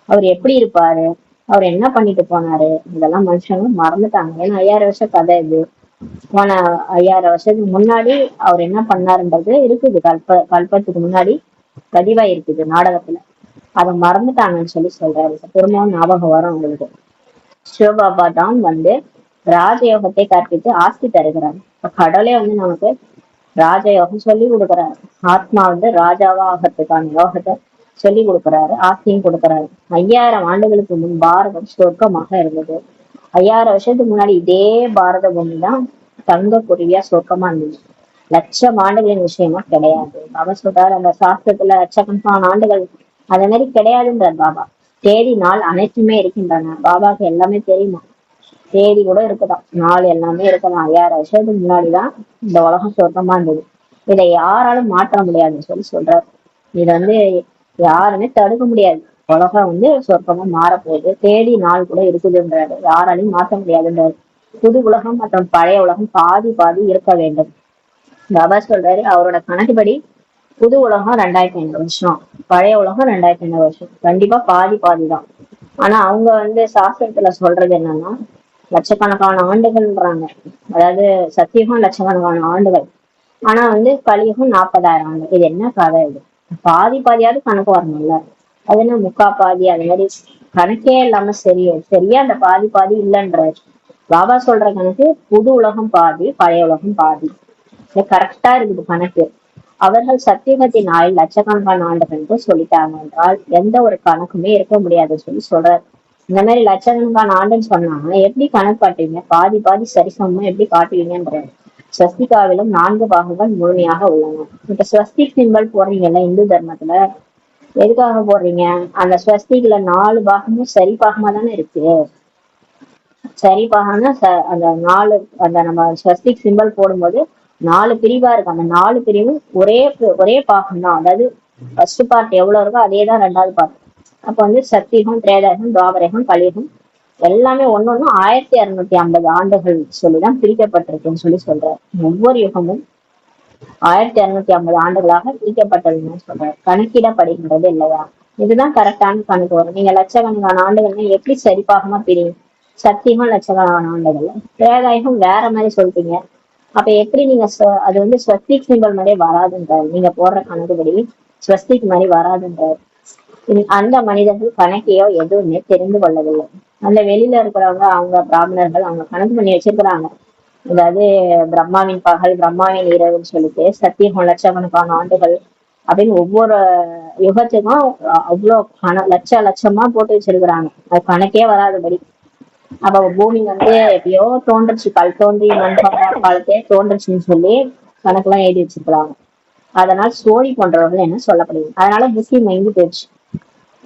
Speaker 1: அவர் எப்படி இருப்பாரு? அவர் என்ன பண்ணிட்டு போனாரு? இதெல்லாம் மனுஷங்க மறந்துட்டாங்க. ஏன்னா 5000 வருஷ கதை இது. போன 5000 வருஷத்துக்கு முன்னாடி அவர் என்ன பண்ணாருன்றது இருக்குது. கல்பத்துக்கு முன்னாடி பதிவாய் இருக்குது நாடகத்துல. அதை மறந்துட்டாங்கன்னு சொல்லி சொல்றாரு. திரும்பவும் ஞாபகம் வரும் உங்களுக்கு. சிவபாபா தான் வந்து ராஜயோகத்தை கற்பித்து ஆஸ்தி தருகிறார். இப்ப கடவுளே வந்து நமக்கு ராஜயோகம் சொல்லி கொடுக்குறாரு. ஆத்மா வந்து ராஜாவா ஆகிறதுக்கான யோகத்தை சொல்லி கொடுக்குறாரு. ஆஸ்தியும் கொடுக்குறாரு. 5000 ஆண்டுகளுக்கு முன் பாரதம் சொர்க்கமாக இருந்தது. 5000 வருஷத்துக்கு முன்னாடி இதே பாரத பூமி தான் தங்க குருவியா சொர்க்கமா இருந்தது. லட்சம் ஆண்டுகளின் விஷயமா கிடையாது. பாபா சொல்றாரு, அந்த சாஸ்திரத்துல லட்சக்கணக்கான ஆண்டுகள் அதே மாதிரி கிடையாதுன்றார் பாபா. தேதி நாள் அனைத்துமே இருக்கின்றன. பாபாவுக்கு எல்லாமே தெரியுமா? தேதி கூட இருக்குதான், நாள் எல்லாமே இருக்குதான். 5000 வருஷத்துக்கு முன்னாடிதான் இந்த உலகம் சொர்க்கமா இருந்தது. இதை யாராலும் மாற்ற முடியாதுன்னு சொல்லி சொல்றாரு. இது வந்து யாருமே தடுக்க முடியாது. உலகம் வந்து சொர்க்கமா மாறப்போகுது. தேதி நாள் கூட இருக்குதுன்றாரு. யாராலையும் மாற்ற முடியாதுன்றாரு. புது உலகம் மற்றும் பழைய உலகம் பாதி பாதி இருக்க வேண்டும். பாபா சொல்றாரு, அவரோட கணக்குப்படி புது உலகம் 2500 வருஷம், பழைய உலகம் 2500 வருஷம். கண்டிப்பா பாதி பாதிதான். ஆனா அவங்க வந்து சாஸ்திரத்துல சொல்றது என்னன்னா லட்சக்கணக்கான ஆண்டுகள்ன்றாங்க. அதாவது சத்தியுகம் லட்சக்கணக்கான ஆண்டுகள். ஆனா வந்து கலியுகம் 40,000 ஆண்டு. இது என்ன கதை? இது பாதி பாதியாவது கணக்கு வரணும்ல. அது என்ன முக்கா பாதி? அது மாதிரி கணக்கே இல்லாம சரியா அந்த பாதி பாதி இல்லைன்றாரு. பாபா சொல்ற கணக்கு புது உலகம் பாதி, பழைய உலகம் பாதி. இது கரெக்டா இருக்குது கணக்கு. அவர்கள் சத்தியுகத்தின் ஆயுள் லட்சக்கணக்கான ஆண்டுகள் சொல்லிட்டாங்க என்றால் எந்த ஒரு கணக்குமே இருக்க முடியாதுன்னு சொல்லி சொல்றாரு. இந்த மாதிரி லட்சக்கணக்கான ஆண்டுன்னு சொன்னாங்க, எப்படி கணக்கு காட்டுவீங்க? பாதி பாதி சரிசமமா எப்படி காட்டுவீங்கன்றாரு. ஸ்வஸ்திகாவிலும் 4 பாகங்கள் முழுமையாக உள்ளன. இப்ப ஸ்வஸ்திக் சிம்பல் போடுறீங்கல்ல இந்து தர்மத்துல, எதுக்காக போடுறீங்க? அந்த ஸ்வஸ்திக்ல 4 பாகமும் சரி பாகமா தானே இருக்கு. சரி பாகம்னா அந்த 4 அந்த நம்ம ஸ்வஸ்திக் சிம்பல் போடும்போது 4 பிரிவா இருக்கு. அந்த 4 பிரிவும் ஒரே பாகம் தான். அதாவது ஃபர்ஸ்ட் பார்ட் எவ்வளவு இருக்கோ அதேதான் 2வது பார்ட். அப்ப வந்து சத்தியுகம், திரேதாயுகம், துவாபரயுகம், கலியுகம் எல்லாமே ஒன்னொன்னும் 1250 ஆண்டுகள் சொல்லிதான் பிரிக்கப்பட்டிருக்குன்னு சொல்லி சொல்றாரு. ஒவ்வொரு யுகமும் 1250 ஆண்டுகளாக பிரிக்கப்பட்டதுன்னு சொல்றாரு. கணக்கிடப்படுகின்றது இல்லையா? இதுதான் கரெக்டான கணக்கு வரும். நீங்க லட்சக்கணக்கான ஆண்டுகள் எப்படி சரிபாகமா பிரியும்? சத்தியமா லட்சக்கணக்கான ஆண்டுகள். திரேதாயுகம் வேற மாதிரி சொல்லிட்டீங்க. அப்ப எப்படி நீங்க அது வந்து ஸ்வஸ்திக் சிம்பல் மாதிரியே வராதுன்றாரு. நீங்க போடுற கணக்குப்படி ஸ்வஸ்திக் மாதிரி வராதுன்றாரு. அந்த மனிதர்கள் கணக்கையோ எதுவுமே தெரிந்து கொள்ளவில்லை. அந்த வெளியில இருக்கிறவங்க, அவங்க பிராமணர்கள், அவங்க கணக்கு பண்ணி வச்சிருக்கிறாங்க. அதாவது பிரம்மாவின் பகல் பிரம்மாவின் இரவுன்னு சொல்லிட்டு சத்தியகம் லட்சக்கணக்கான ஆண்டுகள் அப்படின்னு ஒவ்வொரு யுகத்துக்கும் அவ்வளவு லட்சமா போட்டு வச்சிருக்கிறாங்க. அது கணக்கே வராதபடி. அப்ப பூமி எப்பயோ தோன்றுச்சு, கல் தோன்றி மண் தோன்றா காலத்தே தோன்றுச்சுன்னு சொல்லி கணக்கெல்லாம் எழுதி வச்சிருக்கிறாங்க. அதனால் சோழி போன்றவர்கள் என்ன சொல்லப்படுது. அதனால புத்தி மயங்கி போயிடுச்சு.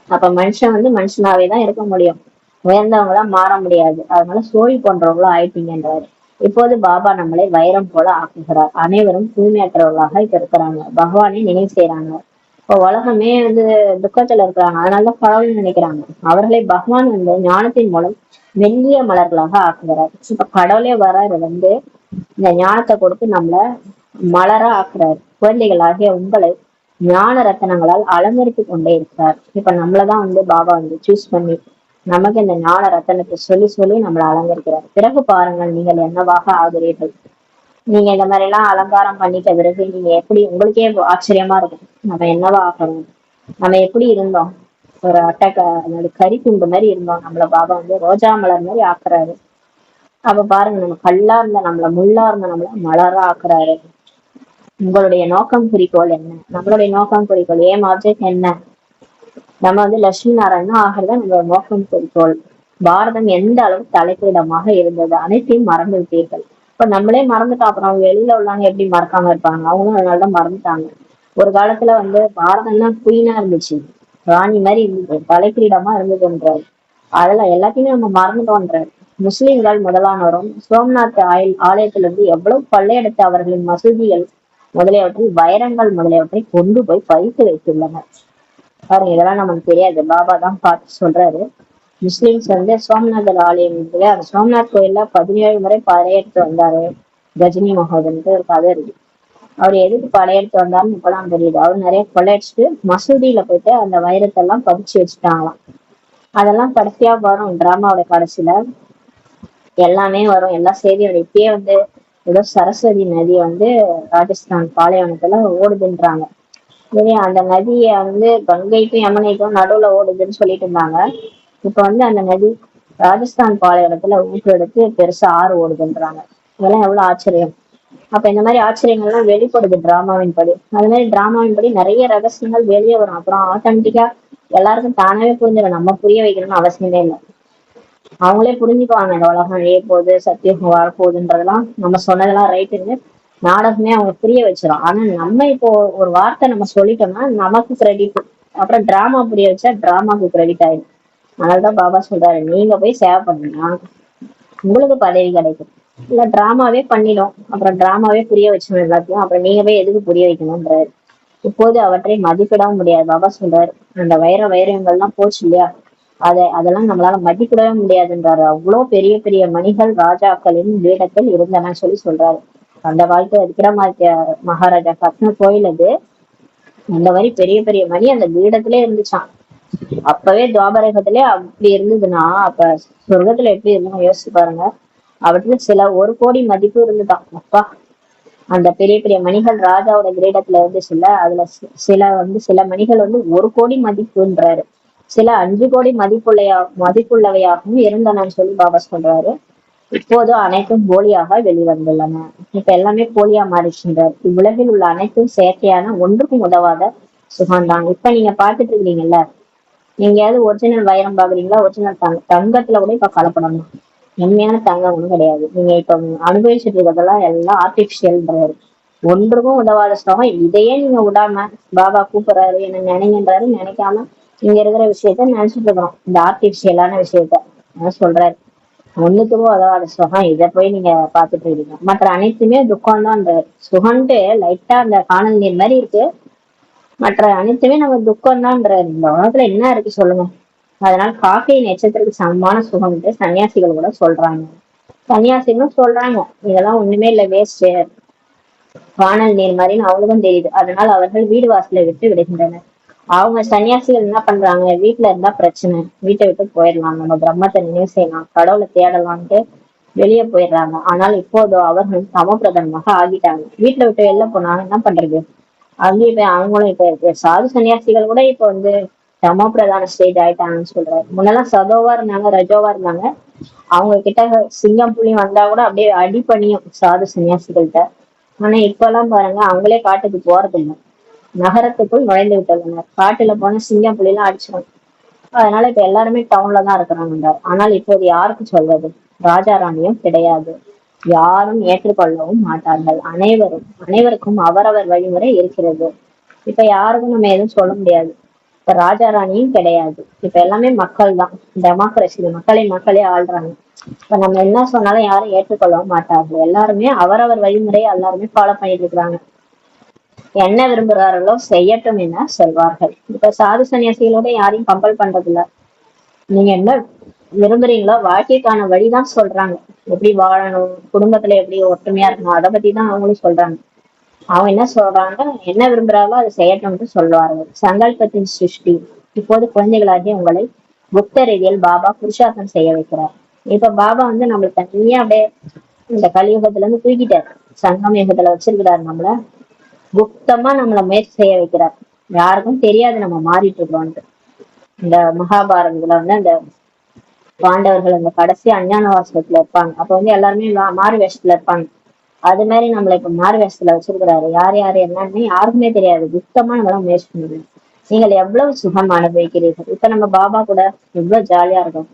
Speaker 1: அப்ப மனுஷன் மனுஷனாவேதான் இருக்க முடியும், உயர்ந்தவங்களா மாற முடியாது. அதனால சோழி போன்றவங்களும் ஆயிட்டீங்கன்றாரு. இப்போது பாபா நம்மளை வைரம் போல ஆக்குகிறார். அனைவரும் தூய்மையற்றவர்களாக இப்ப இருக்கிறாங்க, பகவானை நினைவு செய்யறாங்க. இப்போ உலகமே துக்கத்துல இருக்கிறாங்க, அதனாலதான் கடவுள் நினைக்கிறாங்க. அவர்களை பகவான் ஞானத்தின் மூலம் மெல்லிய மலர்களாக ஆக்குகிறார். இப்ப கடவுளே வராரு இந்த ஞானத்தை கொடுத்து நம்மள மலரா ஆக்குறாரு. குழந்தைகளாகிய உங்களை ஞான ரத்தனங்களால் அலங்கரித்து கொண்டே இருக்கிறார். இப்ப நம்மளதான் பாபா சூஸ் பண்ணி நமக்கு இந்த ஞான ரத்தனத்தை சொல்லி சொல்லி நம்மளை அலங்கரிக்கிறார். பிறகு பாருங்கள் நீங்கள் என்னவாக ஆகிறீர்கள். நீங்க இந்த மாதிரி எல்லாம் அலங்காரம் பண்ணிட்ட பிறகு நீங்க எப்படி, உங்களுக்கே ஆச்சரியமா இருக்கும், நம்ம என்னவா ஆகணும், நம்ம எப்படி இருந்தோம், ஒரு கறி துண்டு மாதிரி இருந்தோம், நம்மள பாபா ரோஜா மலர் மாதிரி ஆக்குறாரு. அப்ப பாருங்க, நம்ம கல்லா இருந்த நம்மள முள்ளா இருந்த நம்மள மலரா ஆக்குறாரு. உங்களுடைய நோக்கம் குறிக்கோள் என்ன? நம்மளுடைய நோக்கம் குறிக்கோள் ஏம் ஆப்ஜெக்ட் என்ன? நம்ம லட்சுமி நாராயணா ஆகிறதா நம்மளோட நோக்கம் குறிக்கோள். பாரதம் எந்த அளவு தலைப்பிடமாக இருந்தது அனைத்தையும் மறந்து விட்டீர்கள். இப்ப நம்மளே மறந்துட்டோம், அப்புறம் வெளியில உள்ளவங்க எப்படி மறக்காம இருப்பாங்க? அவங்களும் அதனாலதான் மறந்துட்டாங்க. ஒரு காலத்துல பாரதம் தான் குயினா இருந்துச்சு, ராணி மாதிரி இருந்தது, தலைக்கிரீடமா இருந்ததுன்றாரு. அதெல்லாம் எல்லாத்தையுமே நம்ம மறந்துட்டோன்றாரு. முஸ்லிம்கள் முதலானோரும் சோம்நாத் ஆலயத்திலிருந்து எவ்வளவு கொள்ளையடித்து அவர்களின் மசூதிகள் முதலியவற்றில் வைரங்கள் முதலியவற்றை கொண்டு போய் பறித்து வைத்துள்ளனர். பாருங்க, இதெல்லாம் நமக்கு தெரியாது, பாபா தான் பார்த்து சொல்றாரு. முஸ்லிம்ஸ் சோம்நாதர் ஆலயம் இருக்குல்ல, அந்த சோம்நாத் கோயில்ல 17 முறை படையெடுத்து வந்தாரு கஜினி மகோதன்ட்டு ஒரு கதை இருக்கு. அவர் எதுக்கு படையெடுத்து வந்தாருன்னு இப்பதான் தெரியுது. அவர் நிறைய கொள்ளையடிச்சுட்டு மசூதியில போயிட்டு அந்த வைரத்தை எல்லாம் பதிச்சு வச்சுட்டாங்களாம். அதெல்லாம் கடைசியா வரும் டிராமாவோட கடைசியில எல்லாமே வரும், எல்லா செய்தியோட. இப்பயே ஏதோ சரஸ்வதி நதி ராஜஸ்தான் பாலைவனத்துல ஓடுதுன்றாங்க. அந்த நதிய கங்கைக்கும் யமுனைக்கும் நடுவுல ஓடுதுன்னு சொல்லிட்டு இருந்தாங்க. இப்ப அந்த நதி ராஜஸ்தான் பாலைவனத்துல ஊற்று எடுத்து பெருசா ஆறு ஓடுதுன்றாங்க. இதெல்லாம் எவ்வளவு ஆச்சரியம். அப்ப இந்த மாதிரி ஆச்சரியங்கள்லாம் வெளிப்படுது டிராமாவின் படி. அது மாதிரி டிராமாவின் படி நிறைய ரகசியங்கள் வெளியே வரும். அப்புறம் ஆட்டோமேட்டிக்கா எல்லாருக்கும் தானாவே புரிஞ்சிடும், நம்ம புரிய வைக்கணும்னு அவசியமே இல்லை. அவங்களே புரிஞ்சுக்குவாங்க, இந்த உலகம் அழிய போகுது, சத்தியம் வரப்போகுதுன்றதெல்லாம் நம்ம சொன்னதெல்லாம் ரைட்டுன்னு நாடகமே அவங்க புரிய வச்சிடும். ஆனா நம்ம இப்போ ஒரு வார்த்தை நம்ம சொல்லிட்டோம்னா நமக்கு கிரெடிட், அப்புறம் டிராமா புரிய வச்சா டிராமாக்கு கிரெடிட் ஆயிடும். அதனாலதான் பாபா சொல்றாரு, நீங்க போய் சேவை பண்ணீங்கன்னா உங்களுக்கு பதவி கிடைக்கும். இல்ல டிராமாவே பண்ணிடும், அப்புறம் டிராமாவே புரிய வச்சிடும் எல்லாத்தையும், அப்புறம் நீங்க போய் எதுக்கு புரிய வைக்கணும்ன்றாரு. இப்போது அவற்றை மதிப்பிடவும் முடியாது. பாபா சொல்றாரு, அந்த வைரங்கள்லாம் போச்சு இல்லையா, அதெல்லாம் நம்மளால மதிப்பிடவே முடியாதுன்றாரு. அவ்வளவு பெரிய பெரிய மணிகள் ராஜாக்களின் பீடத்தில் இருந்தன சொல்றாரு. அந்த காலத்துல விக்ரமாதித்ய மகாராஜா கட்டின கோயில் அது. அந்த மாதிரி பெரிய பெரிய மணி அந்த பீடத்திலே இருந்துச்சான். அப்பவே துவாபரகத்திலே அப்படி இருந்ததுன்னா அப்ப சொர்க்கத்துல எப்படி இருந்தோம் யோசிச்சு பாருங்க. அவற்றுல சில 1 கோடி மதிப்பு இருந்துதான். அப்பா, அந்த பெரிய பெரிய மணிகள் ராஜாவோட கிரீடத்துல இருந்துச்சுல்ல, அதுல சில மணிகள் 1 கோடி மதிப்புன்றாரு. சில 5 கோடி மதிப்புள்ளவையாகவும் இருந்தனன்னு சொல்லி பாபா சொல்றாரு. இப்போது அனைத்தும் போலியாக வெளிவந்துள்ளன. இப்ப எல்லாமே போலியா மாறிச்சுன்றார். இவ்வுலகில் உள்ள அனைத்தும் செயற்கையான ஒன்றுக்கும் உதவாத சுகம்தான். இப்ப நீங்க பாத்துட்டு இருக்கீங்கல்ல, நீங்கயாவது ஒரிஜினல் வைரம் பாக்குறீங்களா? ஒரிஜினல் தங்கத்துல கூட இப்ப கலப்படணும், உண்மையான தங்கம் ஒண்ணும் கிடையாது. நீங்க இப்ப அனுபவிச்சுட்டு இருக்கிறதெல்லாம் எல்லாம் ஆர்டிபிஷியல்ன்றாரு. ஒன்றுக்கும் உதவாத சுகம். இதையே நீங்க விடாம பாபா கூப்பிடுறாரு, என்ன நினைங்கன்றாரு, நினைக்காம இங்க இருக்கிற விஷயத்த நினைச்சிட்டு இருக்கிறோம், இந்த ஆர்டிபிஷியலான விஷயத்த சொல்றாரு. ஒண்ணுத்துக்கும் உதவாத சுகம், இதை போய் நீங்க பாத்துட்டு இருக்கீங்க. மற்ற அனைத்துமே துக்கம் தான். அந்த சுகம்ட்டு லைட்டா அந்த காணல் நீர் மாதிரி இருக்கு, மற்ற அனைத்துமே நம்ம துக்கம் தான்ன்றாரு. இந்த உலகத்துல என்ன இருக்கு சொல்லுங்க? அதனால காக்கை நட்சத்திரத்துக்கு சமமான சுகம்ட்டு சன்னியாசிகள் கூட சொல்றாங்க. சன்னியாசிகளும் சொல்றாங்க இதெல்லாம் ஒண்ணுமே இல்ல, வேஸ்ட், காணல் நீர் மாதிரின்னு அவங்களுக்கும் தெரியுது. அதனால அவர்கள் வீடு வாசலை விட்டு விடுகின்றனர். அவங்க சன்னியாசிகள் என்ன பண்றாங்க, வீட்டுல இருந்தா பிரச்சனை, வீட்டை விட்டு போயிடலாம், நம்ம பிரம்மத்தை நினைவு செய்யலாம், கடவுளை தேடலான்ட்டு வெளியே போயிடுறாங்க. ஆனால் இப்போதோ அவர்கள் சமப்பிரதமாக ஆகிட்டாங்க. வீட்டுல விட்டு வெளில போனாங்க, என்ன பண்றது? அங்கேயும் போய் அவங்களும் இப்ப சாது சன்னியாசிகள் கூட இப்ப சமப்பிரதான ஸ்டேஜ் ஆயிட்டாங்கன்னு சொல்றாரு. முன்னெல்லாம் சதோவா இருந்தாங்க, ரஜோவா இருந்தாங்க. அவங்க கிட்ட சிங்கம் புலி வந்தா கூட அப்படியே அடிபணியும் சாது சன்னியாசிகள்கிட்ட. ஆனா இப்ப எல்லாம் பாருங்க, அவங்களே காட்டுக்கு போறது இல்லை, நகரத்துக்குள் நுழைந்து விட்டுள்ளனர். காட்டுல போன சிங்கம் புலி எல்லாம் அடிச்சிடும். அதனால இப்ப எல்லாருமே டவுன்ல தான் இருக்கிறாங்க. ஆனால் இப்போது யாருக்கு சொல்வது? ராஜா ராணியும் கிடையாது, யாரும் ஏற்றுக்கொள்ளவும் மாட்டார்கள். அனைவருக்கும் அவரவர் வழிமுறை இருக்கிறது. இப்ப யாருக்கும் நம்ம எதுவும் சொல்ல முடியாது. இப்ப ராஜா ராணியும் கிடையாது, இப்ப எல்லாமே மக்கள் தான். டெமோக்ரஸி, மக்களே ஆள்றாங்க. இப்ப நம்ம என்ன சொன்னாலும் யாரும் ஏற்றுக்கொள்ளவும் மாட்டார்கள். எல்லாருமே அவரவர் வழிமுறையை எல்லாருமே ஃபாலோ பண்ணிட்டு இருக்கிறாங்க. என்ன விரும்புகிறார்களோ செய்யட்டும் என சொல்வார்கள். இப்ப சாது சன்னியாசிகளோட யாரையும் கம்பல் பண்றது இல்ல. நீங்க என்ன விரும்புறீங்களோ வாழ்க்கைக்கான வழிதான் சொல்றாங்க. எப்படி வாழணும், குடும்பத்துல எப்படி ஒற்றுமையா இருக்கணும், அதை பத்தி தான் அவங்களும் சொல்றாங்க. அவங்க என்ன சொல்றாங்க, என்ன விரும்புறாங்களோ அதை செய்யட்டும்னு சொல்லுவார்கள். சங்கல்பத்தின் சிருஷ்டி. இப்போது குழந்தைகளாகிய உங்களை புத்த ரீதியில் பாபா புருஷார்த்தம் செய்ய வைக்கிறார். இப்ப பாபா வந்து நம்மளுக்கு தனியா அப்படியே இந்த கலியுகத்துல இருந்து தூக்கிட்டாரு, சங்கம் யுகத்துல வச்சிருக்கிறாரு. குப்தமா நம்மள முயற்சி செய்ய வைக்கிறார். யாருக்கும் தெரியாது நம்ம மாறிட்டு இருக்கோம்ட்டு. இந்த மகாபாரதத்துல வந்து அந்த பாண்டவர்கள் அந்த கடைசி அஞ்ஞான வாசகத்துல இருப்பாங்க. அப்ப வந்து எல்லாருமே மாறு வேஷத்துல இருப்பாங்க. அது மாதிரி நம்மள இப்ப மாறு வேஷத்துல வச்சிருக்கிறாரு. யார் யாரு என்னன்னு யாருக்குமே தெரியாது. குப்தமா நம்மளாம் முயற்சி பண்ணுவோம். நீங்கள் எவ்வளவு சுகம் அனுபவிக்கிறீர்கள். இப்ப நம்ம பாபா கூட எவ்வளவு ஜாலியா இருக்கும்.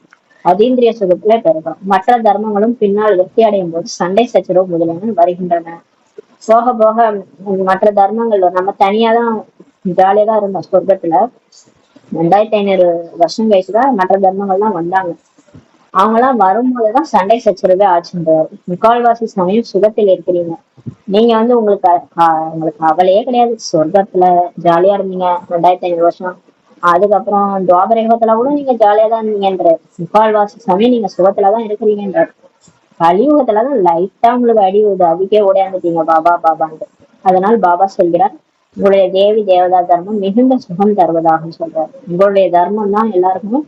Speaker 1: அதீந்திரிய சுகத்துல பெருகிறோம். மற்ற தர்மங்களும் பின்னால் வெற்றி அடையும் போது சண்டை சச்சரவு முதலியன வருகின்றன. போக போக மற்ற தர்மங்கள் நம்ம தனியா தான் ஜாலியா தான் இருந்தோம் சொர்க்கத்துல. 2500 வருஷம் கழிச்சுதான் மற்ற தர்மங்கள்லாம் வந்தாங்க. அவங்க எல்லாம் வரும்போதுதான் சண்டை சச்சரவே ஆச்சுன்றாரு. முக்கால்வாசி சமயம் சுகத்தில் இருக்கிறீங்க. நீங்க வந்து உங்களுக்கு அவளையே கிடையாது. சொர்க்கத்துல ஜாலியா இருந்தீங்க 2500 வருஷம். அதுக்கப்புறம் துவாபர யுகத்துல கூட நீங்க ஜாலியா தான் இருந்தீங்கன்ற. முக்கால்வாசி சமயம் நீங்க சுகத்துலதான் இருக்கிறீங்கன்ற. கலியுகத்துலதான் லைட்டா உங்களுக்கு அடி விழுது, அதுக்கே ஓடியாந்துட்டீங்க பாபா பாபான்ட்டு. அதனால் பாபா சொல்கிறார், உங்களுடைய தேவி தேவதா தர்மம் மிகுந்த சுகம் தருவதாக சொல்றாரு. உங்களுடைய தர்மம் தான் எல்லாருக்குமே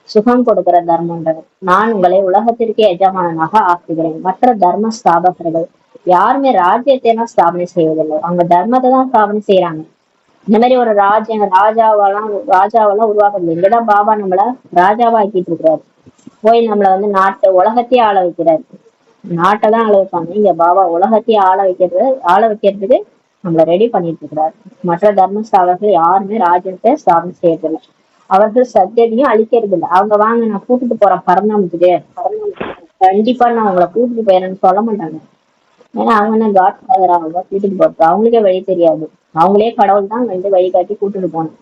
Speaker 1: சுகம் கொடுக்கிற தர்மம்ன்றது. நான் உங்களை உலகத்திற்கே எஜமானனாக ஆக்குகிறேன். மற்ற தர்ம ஸ்தாபகர்கள் யாருமே ராஜ்யத்தை எல்லாம் ஸ்தாபனை செய்வதில்லை, அவங்க தர்மத்தை தான் ஸ்தாபனை செய்யறாங்க. இந்த மாதிரி ஒரு ராஜாவெல்லாம் உருவாக்குறது. இங்கதான் பாபா நம்மள ராஜாவா ஆக்கிட்டு இருக்கிறாரு. போய் நம்மள வந்து உலகத்தையே ஆள வைக்கிறாரு. நாட்டை தான் ஆள வைப்பாங்க, இங்க பாபா உலகத்தையே ஆள வைக்கிறதுக்கு நம்மள ரெடி பண்ணிட்டு இருக்கிறாரு. மற்ற தர்ம ஸ்தாபகர்கள் யாருமே ராஜ்யத்தை ஸ்தாபனை செய்யறதில்லை. அவர்கள் சத்தியத்தையும் அழிக்கிறது இல்லை. அவங்க வாங்க நான் கூட்டிட்டு போறேன் பரந்தாமத்துக்கு, கண்டிப்பா நான் உங்களை கூட்டிட்டு போயிறேன்னு சொல்ல மாட்டாங்க. ஏன்னா அவங்க என்ன காட் ஃபாதர், அவங்க கூட்டிட்டு போறது அவங்களுக்கே வழி தெரியாது. அவங்களே கடவுள் தான் வந்து வழிகாட்டி கூட்டிட்டு போகணும்.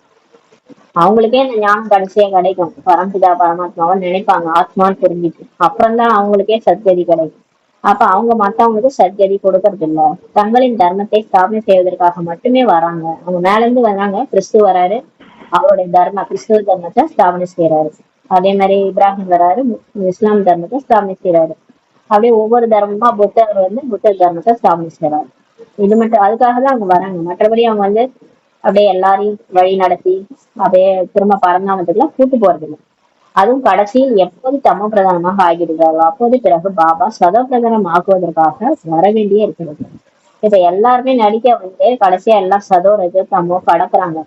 Speaker 1: அவங்களுக்கே இந்த ஞானம் கடைசியா கிடைக்கும். பரம்பிதா பரமாத்மாவை நினைப்பாங்க ஆத்மான்னு தெரிஞ்சுட்டு, அப்புறம்தான் அவங்களுக்கே சத்கதி கிடைக்கும். அப்ப அவங்க மத்தவங்களுக்கு சத்கதி கொடுக்கறது இல்ல. தங்களின் தர்மத்தை ஸ்தாபனை செய்வதற்காக மட்டுமே வராங்க. அவங்க மேல இருந்து வராங்க. கிறிஸ்து வராரு, அவருடைய கிறிஸ்துவ தர்மத்தை ஸ்தாபனை செய்யறாரு. அதே மாதிரி இப்ராஹிம் வராரு, இஸ்லாம் தர்மத்தை ஸ்தாபனை செய்யறாரு. அப்படியே ஒவ்வொரு தர்மமா புத்தர் வந்து புத்த தர்மத்தை ஸ்தாபனை செய்யறாரு. இது மட்டும் அதுக்காக தான் அவங்க வராங்க. மற்றபடி அவங்க வந்து அப்படியே எல்லாரையும் வழி நடத்தி அப்படியே திரும்ப பரந்தாமத்துக்குலாம் கூட்டு போறது இல்லை. அதுவும் கடைசியில் எப்போது தமோ பிரதானமாக ஆகிடுகிறாரோ அப்போது பிறகு பாபா சதோ பிரதானம் ஆக்குவதற்காக வர வேண்டியே இருக்கிறது. இப்ப எல்லாருமே நடிக்க வந்து கடைசியா எல்லாம் சதோ ரஜோ தமோ கடக்குறாங்க.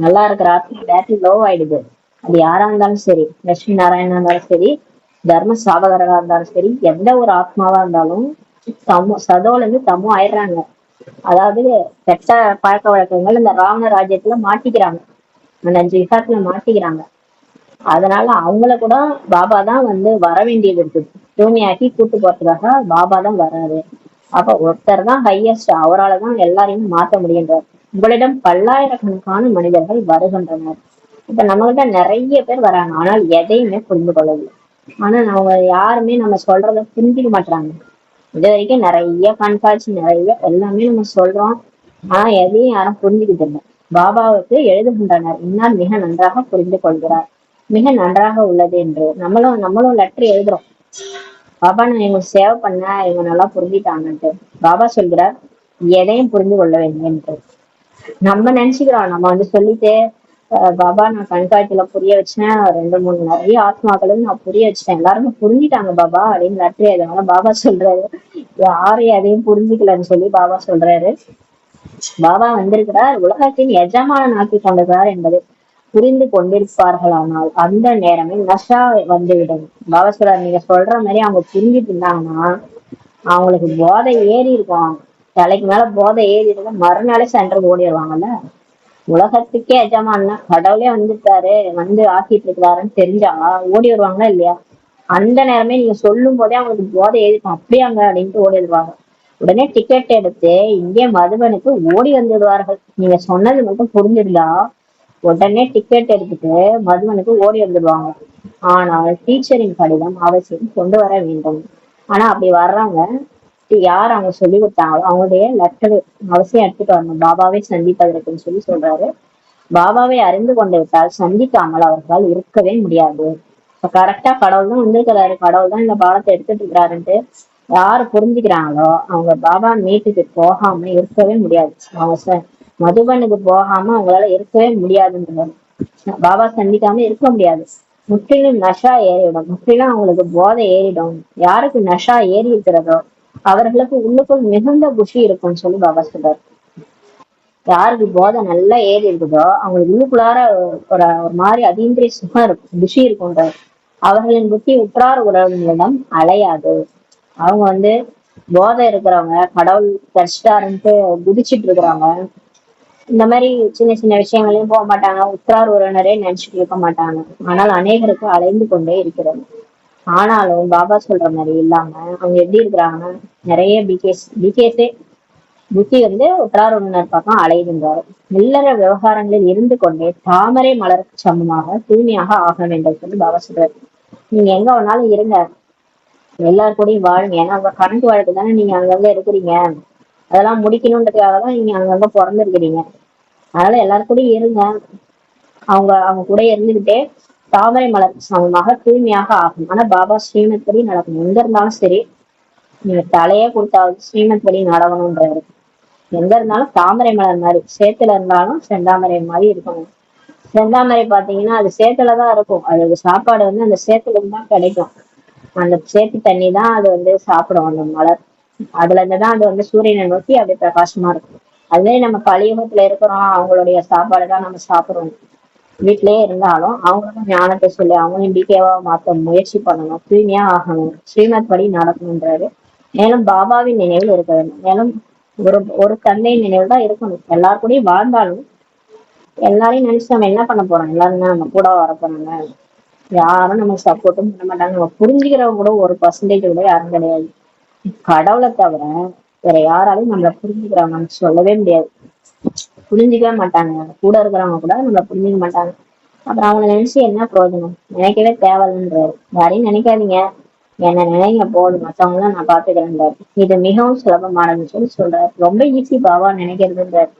Speaker 1: நல்லா இருக்கிற ஆத்மா பேட்டரி லோ ஆயிடுது. அது யாரா இருந்தாலும் சரி, லட்சுமி நாராயணா இருந்தாலும் சரி, தர்ம சாபகரா இருந்தாலும் சரி, எந்த ஒரு ஆத்மாவா இருந்தாலும் சதோல இருந்து தமோ ஆயிடுறாங்க. அதாவது கெட்ட பழக்க வழக்கங்கள் இந்த ராவண ராஜ்யத்துல மாட்டிக்கிறாங்க, அந்த 5 விசாரத்துல மாட்டிக்கிறாங்க. அதனால அவங்கள கூட பாபா தான் வந்து வர வேண்டியது இருக்குது. தூய்மையாக்கி கூட்டு போறதுக்காக பாபா தான் வராரு. அப்ப ஒருத்தர் தான் ஹையஸ்ட், அவரால்தான் எல்லாரையும் மாற்ற முடிகின்றார். உங்களிடம் பல்லாயிரக்கணக்கான மனிதர்கள் வருகின்றனர். இப்ப நம்ம கிட்ட நிறைய பேர் வராங்க, ஆனால் எதையுமே புரிந்து கொள்ளவில்லை. ஆனா அவங்க யாருமே நம்ம சொல்றத புரிஞ்சுக்க மாட்டாங்க. இது வரைக்கும் நிறைய கண்காட்சி, நிறைய எல்லாமே நம்ம சொல்றோம், ஆனா எதையும் யாரும் புரிஞ்சுக்கிட்டு இல்லை. பாபாவுக்கு எழுதுகின்றனர், இன்னால் மிக நன்றாக புரிந்து கொள்கிறார், மிக நன்றாக உள்ளது என்று. நம்மளும் லெட்டர் எழுதுறோம், பாபா நான் இவங்க சேவை பண்ண, இவங்க நல்லா புரிஞ்சுட்டாங்கன்ட்டு. பாபா சொல்கிறார் எதையும் புரிந்து கொள்ள வேண்டும் என்று. நம்ம நினைச்சுக்கிறோம் நம்ம வந்து சொல்லிட்டு பாபா நான் கண்காட்சியில புரிய வச்சேன், 2-3 நிறைய ஆத்மாக்களும் நான் புரிய வச்சுட்டேன், எல்லாருமே புரிஞ்சுட்டாங்க பாபா அப்படின்னு லெட்டர் எழுதுனால பாபா சொல்றாரு யாரையும் எதையும் புரிஞ்சுக்கலன்னு சொல்லி பாபா சொல்றாரு. பாபா வந்திருக்கிறார் உலகத்தின் எஜமானன் ஆக்கி கொண்டிருக்கிறார் என்பது. புரிந்து கொண்டிருப்பார்களானால் அந்த நேரமே நஷா வந்துவிடும். பாபா சொல்றாரு, நீங்க சொல்ற மாதிரி அவங்க புரிஞ்சுட்டு இருந்தாங்கன்னா அவங்களுக்கு போதை ஏறி இருக்கும். தலைக்கு மேல போதை ஏறி இருக்கும், மறுநாளே சென்டருக்கு ஓடிடுவாங்கல்ல. உலகத்துக்கே எஜமானா கடவுளே வந்துட்டாரு, வந்து ஆக்கிட்டு இருக்கிறாருன்னு தெரிஞ்சா ஓடி வருவாங்களா இல்லையா? அந்த நேரமே நீங்க சொல்லும் போதே அவங்களுக்கு போதை ஏறிக்கும், அப்படியாங்க அப்படின்ட்டு ஓடிடுவாங்க. உடனே டிக்கெட் எடுத்து இங்கே மதுபனுக்கு ஓடி வந்துடுவார்கள். நீங்க சொன்னது மட்டும் புரிஞ்சிருந்தா உடனே டிக்கெட் எடுத்துட்டு மதுபனுக்கு ஓடி வந்துடுவாங்க. ஆனால் டீச்சரின் கடிதம் அவசியம் கொண்டு வர வேண்டும். ஆனா அப்படி வர்றவங்க யார் அவங்க சொல்லி கொடுத்தாங்களோ அவங்களுடைய லெட்டர் அவசியம் எடுத்துட்டு வரணும், பாபாவை சந்திப்பதற்குன்னு சொல்லி சொல்றாரு. பாபாவை அறிந்து கொண்டு விட்டால் சந்திக்காமல் அவர்களால் இருக்கவே முடியாது. இப்ப கரெக்டா கடவுள் தான் வந்திருக்கிறாரு, கடவுள் தான் இந்த பாலத்தை எடுத்துட்டு இருக்கிறாருன்ட்டு யாரு புரிஞ்சுக்கிறாங்களோ அவங்க பாபா மீட்டுக்கு போகாம இருக்கவே முடியாது. அவங்க மதுபனுக்கு போகாம அவங்களால இருக்கவே முடியாதுன்றாரு. பாபா சந்திக்காம இருக்க முடியாது. முற்றிலும் நஷா ஏறிடும், முற்றிலும் அவங்களுக்கு போதை ஏறிடும். யாருக்கு நஷா ஏறி இருக்கிறதோ அவர்களுக்கு உள்ளுக்குள் மிகுந்த குஷி இருக்கும்னு சொல்லி பாபா சொல்றாரு. யாருக்கு போதை நல்லா ஏறி இருக்குதோ அவங்களுக்கு உள்ளுக்குள்ளார ஒரு மாதிரி அதீந்திரிய சுகம் இருக்கும், குஷி இருக்கும்ன்றார். அவர்களின் புத்தி உற்றார் உறவினரிடம் அலையாது. அவங்க போதை இருக்கிறவங்க, கடவுள் கஷ்டாருன்ட்டு குதிச்சிட்டு இருக்கிறவங்க, இந்த மாதிரி சின்ன சின்ன விஷயங்களையும் போக மாட்டாங்க, உற்றார் உறவினரே நினைச்சுட்டு இருக்க மாட்டாங்க. ஆனால் அநேகருக்கு அலைந்து கொண்டே இருக்கிறது. ஆனாலும் பாபா சொல்ற மாதிரி இல்லாம அவங்க எப்படி இருக்கிறாங்கன்னா நிறைய பிகேஸே புத்தி உற்றார் உறவினர் பக்கம் அலைகின்றார். இல்லற விவகாரங்களில் இருந்து கொண்டே தாமரை மலருக்கு சமமாக தூய்மையாக ஆக வேண்டும் சொல்லி பாபா சொல்றாரு. நீங்க எங்க வேணாலும் இருங்க, எல்லாரு கூடயும் வாழுங்க. ஏன்னா உங்க கரண்ட் வாழ்க்கை தானே நீங்க அங்கங்க இருக்கிறீங்க, அதெல்லாம் முடிக்கணுன்றதுக்காக தான் நீங்க அங்கங்க பிறந்திருக்கிறீங்க. அதனால எல்லாரு கூடயும் இருங்க. அவங்க அவங்க கூட இருந்துகிட்டே தாமரை மலருக்கு சமமாக தூய்மையாக ஆகும். ஆனா பாபா ஸ்ரீமத் படி நடக்கணும். எங்க இருந்தாலும் சரி, நீங்க தலையே கொடுத்தாவது ஸ்ரீமத் படி நடக்கணும்ன்றாரு. எங்க இருந்தாலும் தாமரை மலர் மாதிரி, சேத்துல இருந்தாலும் செந்தாமரை மாதிரி இருக்கணும். செந்தாமரை பாத்தீங்கன்னா அது சேத்துலதான் இருக்கும், அது சாப்பாடு அந்த சேத்துல இருந்து தான் கிடைக்கும். அந்த சேத்து தண்ணி தான் அது சாப்பிடும் அந்த மலர். அதுல இருந்துதான் அது சூரியனை நோக்கி அப்படியே பிரகாசமா இருக்கும். அதே நம்ம கலியுகத்துல இருக்கிறோம், அவங்களுடைய சாப்பாடு தான் நம்ம சாப்பிடுறோம். வீட்லயே இருந்தாலும் அவங்களுக்கும் ஞானத்தை சொல்லி அவங்களையும் பிகேவா மாத்த முயற்சி பண்ணணும், தூய்மையா ஆகணும், ஸ்ரீமத் படி நடக்கணும்ன்றாரு. மேலும் பாபாவின் நினைவில் இருக்க வேண்டும். மேலும் ஒரு தந்தையின் நினைவு தான் இருக்கணும். எல்லாருக்கூடயும் வாழ்ந்தாலும் எல்லாரையும் நினைச்சு நம்ம என்ன பண்ண போறோம்? எல்லாரும் நம்ம கூட வர போறாங்க, யாரும் நமக்கு சப்போர்ட்டும் பண்ண மாட்டாங்க. நம்ம புரிஞ்சுக்கிறவங்க கூட ஒரு பர்சன்டேஜ் கூட யாரும் கிடையாது. கடவுளை தவிர வேற யாராலையும் நம்மள புரிஞ்சுக்கிறவங்க நமக்கு சொல்லவே முடியாது, புரிஞ்சுக்கவே மாட்டாங்க. கூட இருக்கிறவங்க கூட நம்மள புரிஞ்சுக்க மாட்டாங்க. அப்புறம் அவங்களை நினைச்சு என்ன பிரயோஜனம்? நினைக்கவே தேவையில்லைன்றாரு. யாரையும் நினைக்காதீங்க, என்ன நினைங்க போதும், மத்தவங்களாம் நான் பாத்துக்கிறேன்றாரு. இது மிகவும் சுலபமானதுன்னு சொல்லி சொல்றாரு. ரொம்ப ஈஸி பாபா நினைக்கிறதுன்றாரு.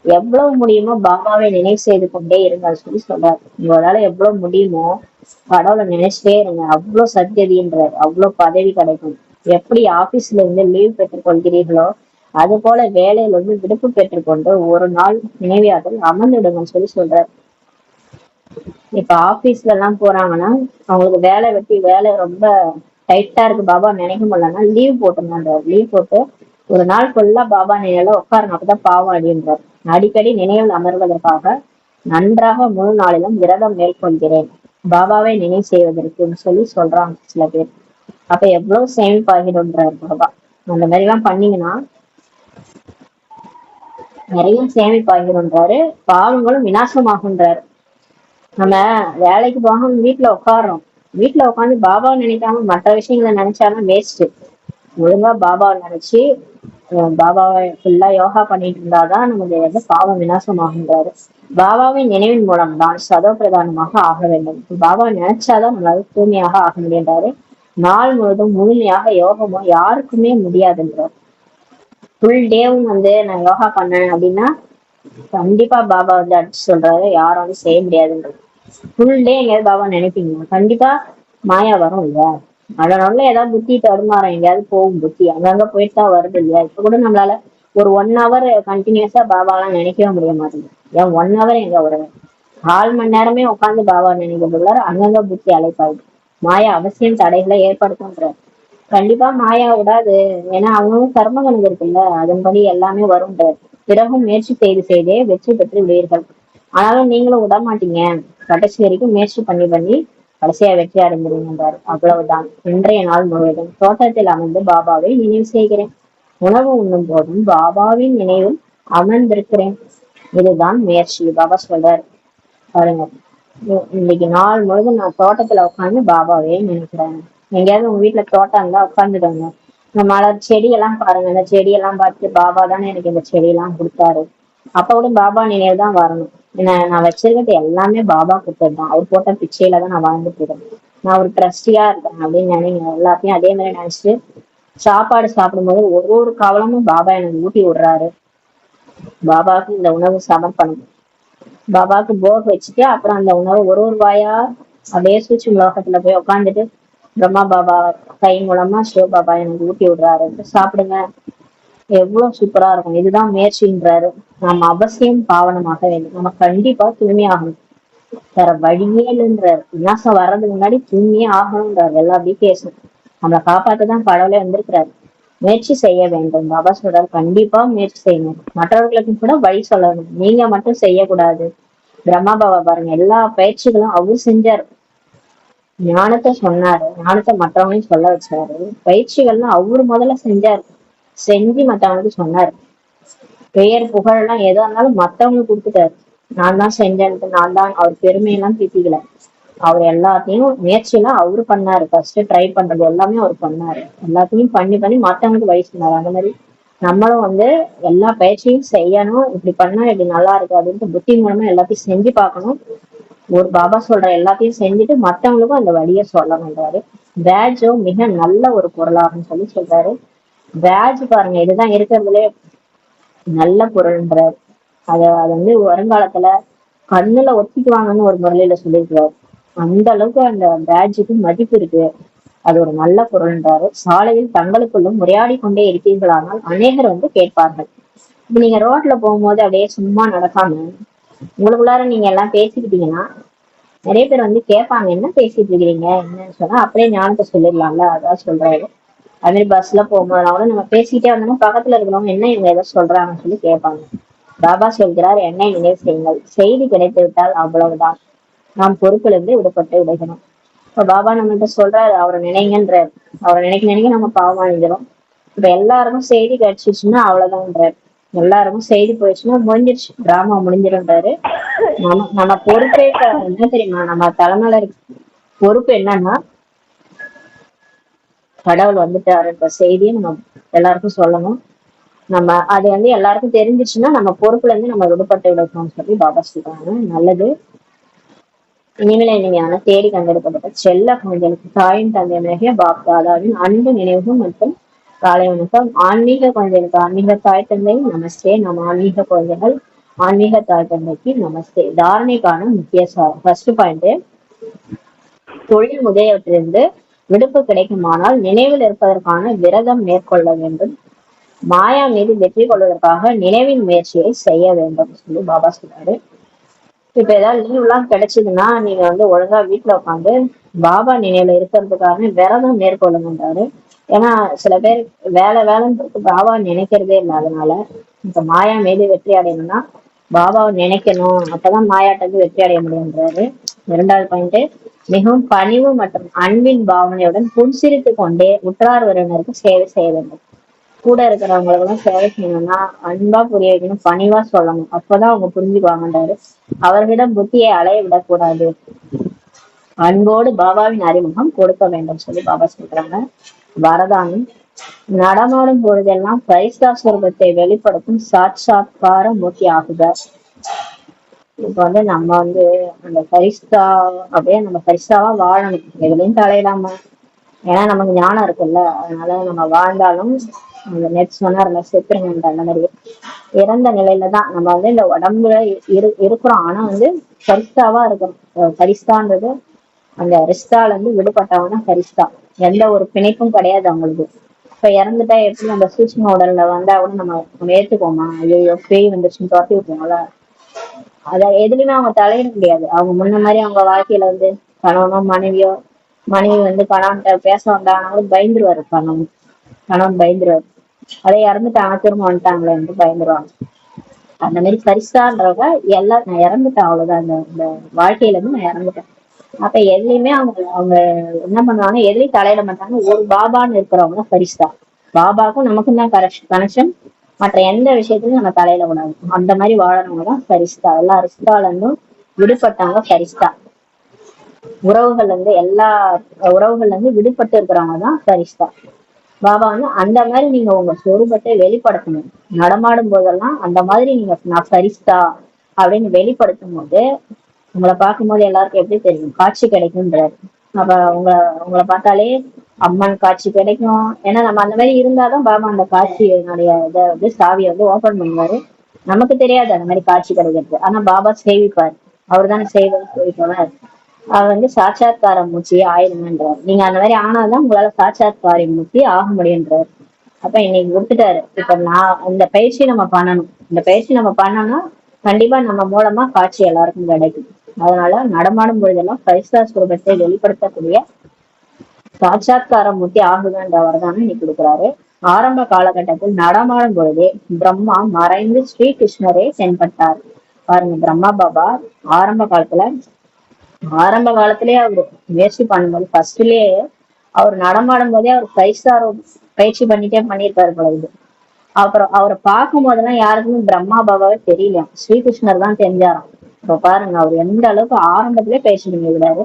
Speaker 1: எவ்வளவு முடியுமோ பாபாவை நினைவு செய்து கொண்டே இருங்க சொல்லி சொல்றாரு. உங்களால எவ்வளவு முடியுமோ கடவுளை நினைச்சிட்டே இருங்க, அவ்வளவு சத்தியதின்றார், அவ்வளவு பதவி கிடைக்கும். எப்படி ஆபீஸ்ல இருந்து லீவ் பெற்றுக் கொள்கிறீர்களோ அது போல வேலையில விடுப்பு பெற்றுக்கொண்டு ஒரு நாள் நினைவியாதல் அமர்ந்துடுங்கன்னு சொல்லி சொல்றாரு. இப்ப ஆபீஸ்ல எல்லாம் போறாங்கன்னா அவங்களுக்கு வேலை ரொம்ப டைட்டா இருக்கு, பாபா நினைக்க முடியலன்னா லீவ் போட்டுருந்தாரு. லீவ் போட்டு ஒரு நாள் ஃபுல்லா பாபா நினைவுல உட்காருங்க, அப்பதான் பாவம் அடின்றார். அடிக்கடி நினைவில் அமர்வதற்காக நன்றாக முழு நாளிலும் விரதம் மேற்கொள்கிறேன், பாபாவை நினைவு செய்வதற்குன்னு சொல்லி சொல்றாங்க சில பேர். அப்ப எவ்வளவு சேமிப்பாகிடும்ன்றார் பாபா. அந்த மாதிரி எல்லாம் பண்ணீங்கன்னா நிறைய சேமிப்பாகிடும்ன்றாரு, பாவங்களும் விநாசமாகுன்றாரு. நம்ம வேலைக்கு போகாம வீட்டுல உட்காடுறோம், வீட்டுல உட்காந்து பாபாவை நினைக்காம மற்ற விஷயங்களை நினைச்சாலும் வேஸ்ட். ஒழுங்கா பாபாவை நினைச்சு பாபாவை ஃபுல்லா யோகா பண்ணிட்டு இருந்தாதான் நமக்கு பாவம் விநாசமாகின்றாரு. பாபாவின் நினைவின் மூலம் தான் சதோ பிரதானமாக ஆக வேண்டும். பாபா நினைச்சாதான் நம்மளால தூய்மையாக ஆக முடியுன்றாரு. நாள் முழுதும் முழுமையாக யோகமோ யாருக்குமே முடியாதுன்றார். ஃபுல் டேவும் நான் யோகா பண்ணேன் அப்படின்னா கண்டிப்பா பாபா அடிச்சு சொல்றாரு, யாரும் செய்ய முடியாதுன்றது. ஃபுல் டே எங்கேயாவது பாபா நினைப்பீங்க, கண்டிப்பா மாயா வரும் இல்லையா? அதனால ஏதாவது புத்தி தடுமாறும், எங்கேயாவது போகும் புத்தி, அங்கங்க போயிட்டு தான் வருது இல்லையா? இப்ப கூட நம்மளால ஒரு 1 hour கண்டினியூஸா பாபா எல்லாம் நினைக்கவே முடிய மாட்டேங்குது. ஏன் 1 hour எங்க ஒரு 1/4 மணி நேரமே உட்காந்து பாபா நினைக்கிறதுக்குள்ளார அங்கங்க புத்தி அழைப்பாயிடும். மாயா அவசியம் தடைகளை ஏற்படுத்தும்ன்ற. கண்டிப்பா மாயா விடாது, ஏன்னா அவங்களும் கர்ம கணக்கு இருக்குல்ல, அதன்படி எல்லாமே வரும். பிறகும் முயற்சி செய்து செய்தே வெற்றி பெற்று விடுவீர்கள். ஆனாலும் நீங்களும் விட மாட்டீங்க, கடைசி வரைக்கும் முயற்சி பண்ணி பண்ணி கடைசியா வெற்றி அடைஞ்சிருந்தார். அவ்வளவுதான். இன்றைய நாள் முழுவதும் தோட்டத்தில் அமர்ந்து பாபாவை நினைவு செய்கிறேன். உணவு உண்ணும் போதும் பாபாவின் நினைவில் அமர்ந்திருக்கிறேன். இதுதான் முயற்சி. பாபா சொல்றாரு பாருங்க. இன்னைக்கு நாள் முழுவதும் நான் தோட்டத்துல உட்காந்து பாபாவே நினைக்கிறேன். எங்கேயாவது உங்க வீட்டுல தோட்டம் இருந்தா உட்காந்துடுங்க. இந்த மலர் செடியெல்லாம் பாருங்க. இந்த செடியெல்லாம் பார்த்துட்டு பாபா தானே எனக்கு இந்த செடியெல்லாம் கொடுத்தாரு. அப்ப கூட பாபா நினைவு தான் வரணும். நான் வச்சிருக்கிறது எல்லாமே பாபா கொடுத்தது தான். அவர் போட்ட பிச்சையில தான் நான் வாழ்ந்துட்டு இருக்கேன். நான் ஒரு ட்ரஸ்டியா இருக்கேன் அப்படின்னு நினைங்க. எல்லாத்தையும் அதே மாதிரி நினைச்சிட்டு சாப்பாடு சாப்பிடும்போது ஒரு ஒரு கவலமும் பாபா எனக்கு ஊட்டி விடுறாரு. பாபாவுக்கு இந்த உணவு சமர்ப்பணம். பாபாவுக்கு போக் வச்சுட்டு அப்புறம் அந்த உணவு ஒரு ஒரு வாயா அப்படியே சூட்சும லோகத்துல போய் உட்காந்துட்டு பிரம்மா பாபா கை மூலமா சிவ பாபா எனக்கு ஊட்டி விடுறாரு, சாப்பிடுங்க. எவ்வளவு சூப்பரா இருக்கும். இதுதான் முயற்சின்றாரு. நம்ம அவசியம் பாவனமாக வேண்டும். நம்ம கண்டிப்பா தூய்மையாகணும். வேற வழியே இல்லைன்றாரு. விநாசம் வர்றதுக்கு முன்னாடி தூய்மையே ஆகணும்ன்றாரு. எல்லாம் பேசணும். நம்மளை காப்பாத்ததான் கடவுளே வந்திருக்கிறாரு. முயற்சி செய்ய வேண்டும். பாபா சொல்றாரு கண்டிப்பா முயற்சி செய்யணும். மற்றவர்களுக்கும் கூட வழி சொல்லணும். நீங்க மட்டும் செய்யக்கூடாது. பிரம்மா பாபா பாருங்க, எல்லா பயிற்சிகளும் அவரு செஞ்சாரு. ஞானத்தை சொன்னாரு, ஞானத்தை மற்றவங்களையும் சொல்ல வச்சாரு. பயிற்சிகள்லாம் அவரு முதல்ல செஞ்சாரு, செஞ்சு மத்தவங்களுக்கு சொன்னாரு. பெயர் புகழ் எல்லாம் எதா இருந்தாலும் மத்தவங்களுக்கு கொடுத்துட்டாரு. நான் தான் செஞ்சேன்ட்டு நான் தான் அவர் பெருமையெல்லாம் பீத்திக்கல. அவர் எல்லாத்தையும் முயற்சியெல்லாம் அவரு பண்ணாரு. ஃபர்ஸ்ட் ட்ரை பண்றது எல்லாமே அவர் பண்ணாரு. எல்லாத்தையும் பண்ணி பண்ணி மத்தவங்களுக்கு வழி சொன்னாரு. அந்த மாதிரி நம்மளும் எல்லா பயிற்சியும் செய்யணும். இப்படி பண்ணா இப்படி நல்லா இருக்கு அப்படின்ட்டு புத்தி மூலமா எல்லாத்தையும் செஞ்சு பார்க்கணும். ஒரு பாபா சொல்ற எல்லாத்தையும் செஞ்சுட்டு மத்தவங்களுக்கும் அந்த வழியை சொல்லணுன்றாரு. பேட்ஜோ மிக நல்ல ஒரு பொருளாகும் சொல்லி சொல்றாரு. பேட்ஜ் பாருங்க, இதுதான் இருக்கிறதுலே நல்ல பொருள்ன்றாரு. அது வருங்காலத்துல கண்ணுல ஒத்திக்குவாங்கன்னு ஒரு முறையில சொல்லியிருக்கிறாரு. அந்த அளவுக்கு அந்த பேட்ஜுக்கு மதிப்பு இருக்கு. அது ஒரு நல்ல பொருள்ன்றாரு. சாலையில் தங்களுக்குள்ளும் உரையாடி கொண்டே இருக்கீர்களானால் அநேகர் கேட்பார்கள். இப்ப நீங்க ரோட்ல போகும்போது அப்படியே சும்மா நடக்காம உங்களுக்குள்ளார நீங்க எல்லாம் பேசிக்கிட்டீங்கன்னா நிறைய பேர் கேட்பாங்க, என்ன பேசிட்டு இருக்கிறீங்க என்னன்னு சொன்னா அப்படியே ஞானத்தை சொல்லிடலாம்ல. அதான் சொல்றாரு. அது மாதிரி பஸ்ல போகும்போதுனா கூட நம்ம பேசிக்கிட்டே வந்தோம்னா பக்கத்துல இருக்கிறவங்க என்ன இவங்க ஏதோ சொல்றாங்கன்னு சொல்லி கேட்பாங்க. பாபா சொல்கிறார், என்னை நினைவு செய்யுங்கள். செய்தி கிடைத்து விட்டால் அவ்வளவுதான். நாம் பொறுப்பிலிருந்து விடுபட்டு விடுகிறோம். இப்ப பாபா நம்மகிட்ட சொல்றாரு, அவரை நினைங்கன்றாரு. அவரை நினைக்க நம்ம பாவம் அணிஞ்சிடும். இப்ப எல்லாருக்கும் செய்தி கிடைச்சிருச்சுன்னா அவ்வளவுதான்ன்றாரு. எல்லாருக்கும் செய்தி போயிடுச்சுன்னா முடிஞ்சிருச்சு, டிராமா முடிஞ்சிடும்ன்றாரு. நம்ம பொறுப்பே என்ன தெரியுமா? நம்ம தலைமையில பொறுப்பு என்னன்னா கடவுள் வந்துட்டாருன்ற செய்தியை நம்ம எல்லாருக்கும் சொல்லணும். நம்ம அது எல்லாருக்கும் தெரிஞ்சிச்சுன்னா நம்ம பொறுப்புல இருந்து நம்ம விடுபட்டு விடணும்னு சொல்லி பாபா சொல்றாங்க. நல்லது. இனிமேல இனிமையான தேடி கண்டெடுக்கப்பட்ட செல்ல குழந்தைகளுக்கு தாயின் தந்தையாக பாப்தாதாவின் அன்பு நினைவுகள் மற்றும் காலை வணக்கம். ஆன்மீக குழந்தைகளுக்கு ஆன்மீக தாய் தந்தை நமஸ்தே. நம்ம ஆன்மீக குழந்தைகள் ஆன்மீக தாய் தந்தைக்கு நமஸ்தே. தாரணைக்கான முக்கிய ஃபர்ஸ்ட் பாயிண்ட், தொழில் முதலியவற்றிலிருந்து விடுப்பு கிடைக்குமானால் நினைவில் இருப்பதற்கான விரதம் மேற்கொள்ள வேண்டும். மாயா மீது வெற்றி கொள்வதற்காக நினைவின் முயற்சியை செய்ய வேண்டும் சொல்லி பாபா சொல்றாரு. இப்ப ஏதாவது லீவ் எல்லாம் கிடைச்சதுன்னா நீங்க ஒழுங்கா வீட்டுல உட்காந்து பாபா நினைவுல இருக்கிறதுக்காக விரதம் மேற்கொள்ளுங்கன்றாரு. ஏன்னா சில பேர் வேலைன்னு பாபா நினைக்கிறதே இல்லை. அதனால இப்ப மாயா மீது வெற்றி அடையணும்னா பாபாவை நினைக்கணும். அப்பதான் மாயாட்ட வெற்றி அடைய முடியும்ன்றாரு. இரண்டாவது பாயிண்ட், மிகவும் பணிவு மற்றும் அன்பின் பாவனையுடன் புன்சிரித்து கொண்டே உற்றார் உறவினருக்கு சேவை செய்ய வேண்டும். கூட இருக்கிறவங்களுக்கெல்லாம் சேவை செய்யணும்னா அன்பா புரிய வைக்கணும், பணிவா சொல்லணும். அப்பதான் அவங்க புரிஞ்சுக்குவாங்கன்றாரு. அவர்களிடம் புத்தியை அலைய விடக்கூடாது. அன்போடு பாபாவின் அறிமுகம் கொடுக்க வேண்டும் சொல்லி பாபா சொல்றாங்க. வரதானம், நடமாடும் பொழுதெல்லாம் பரிசா சுரூபத்தை வெளிப்படுத்தும் சாட்சாத்கார மூர்த்தி ஆகுக. இப்ப நம்ம அந்த பரிசா அப்படியே நம்ம பரிசாவா வாழணும். எதுலையும் தலையிடாம. ஏன்னா நமக்கு ஞானம் இருக்குல்ல. அதனால நம்ம வாழ்ந்தாலும் அந்த நேற்று சொன்னார்ல செத்துருங்க அந்த மாதிரி இறந்த நிலையில தான் நம்ம இந்த உடம்புல இருக்கிறோம். ஆனா பரிசாவா இருக்கணும். பரிசான்றது அந்த ரிஸ்தால விடுபட்டவனா பரிசா. எந்த ஒரு பிணைப்பும் கிடையாது அவங்களுக்கு. இப்ப இறந்துட்டா எப்படி நம்ம சூட்சும உடல்ல வந்தா கூட நம்ம ஏத்துக்கோமா? ஐயோ பேய் வந்துருச்சுன்னு துரத்தி விட்டுருவோம்ல. அத எதுலையுமே அவங்க தலையிட முடியாது. அவங்க முன்ன மாதிரி அவங்க வாழ்க்கையில கணவனோ மனைவியோ, மனைவி கணவன்கிட்ட பேச வந்தாங்கன்னா பயந்துருவாரு. கணவன் பயந்துருவாரு. அதை இறந்துட்டாங்க திரும்ப வந்துட்டாங்களே பயந்துருவாங்க. அந்த மாதிரி பரிசான்றவங்க எல்லாம் நான் இறந்துட்டேன், அவ்வளவுதான். இந்த வாழ்க்கையில இருந்து நான் இறந்துட்டேன். அப்ப எதுலையுமே அவங்க அவங்க என்ன பண்ணுவாங்க, எதுலையும் தலையிட மாட்டாங்க. ஒரு பாபான்னு இருக்கிறவங்க பரிசா. பாபாக்கும் நமக்கும் தான் கனெக்ஷன். மற்ற எந்த விஷயத்துலயும் நம்ம தலையிட கூடாது. அந்த மாதிரி வாழறவங்க தான் பரிசா. எல்லா ரிஸ்கால இருந்தும் விடுபட்டாங்க பரிசா. உறவுகள் வந்து எல்லா உறவுகள்ல இருந்து விடுபட்டு இருக்கிறவங்க தான் பரிசா. பாபா வந்து அந்த மாதிரி நீங்க உங்க சொரூபத்தை வெளிப்படுத்தணும். நடமாடும் போதெல்லாம் அந்த மாதிரி நீங்க நான் சரிஸ்தா அப்படின்னு வெளிப்படுத்தும் போது உங்களை பார்க்கும்போது எல்லாருக்கும் எப்படி தெரியும், காட்சி கிடைக்கும்ன்றாரு. அப்ப உங்களை பார்த்தாலே அம்மன் காட்சி கிடைக்கும். ஏன்னா நம்ம அந்த மாதிரி இருந்தாதான் பாபா அந்த காட்சியினுடைய இதை வந்து சாவியை வந்து ஓபன் பண்ணுவாரு. நமக்கு தெரியாது அந்த மாதிரி காட்சி கிடைக்கிறது. ஆனா பாபா சேவிப்பாரு. அவர் தானே சேவிப்பவர். அவர் வந்து சாட்சாத்கார மூச்சியே ஆயிடுங்கன்றார். நீங்க அந்த மாதிரி ஆனாதான் உங்களால சாட்சாத்கார மூச்சி ஆக முடியுன்றார். அப்ப இன்னைக்கு கொடுத்துட்டாரு. இப்ப நான் இந்த பயிற்சி நம்ம பண்ணணும். இந்த பயிற்சி நம்ம பண்ணோம்னா கண்டிப்பா நம்ம மூலமா காட்சி எல்லாருக்கும் கிடைக்கும். அதனால நடமாடும் பொழுதெல்லாம் பரிசா சுரூபத்தை வெளிப்படுத்தக்கூடிய சாட்சாத்கார மூர்த்தி ஆகுதுன்ற வரதானம் இன்னைக்கு கொடுக்குறாரு. ஆரம்ப காலகட்டத்தில் நடமாடும் பொழுதே பிரம்மா மறைந்து ஸ்ரீகிருஷ்ணரே தென்பட்டார். பாருங்க, பிரம்மா பாபா ஆரம்ப காலத்திலேயே அவரு முயற்சி பண்ணும்போது ஃபர்ஸ்ட்லயே அவர் நடமாடும் போதே அவர் பயிற்சி பண்ணியிருக்காரு பொழுது. அப்புறம் அவரை பார்க்கும் போதெல்லாம் யாருக்குமே பிரம்மா பாபாவே தெரியல, ஸ்ரீகிருஷ்ணர் தான் தெரிஞ்சாராம். இப்ப பாருங்க, அவர் எந்த அளவுக்கு ஆரம்பத்திலே பயிற்சி பண்ணிவிடாரு.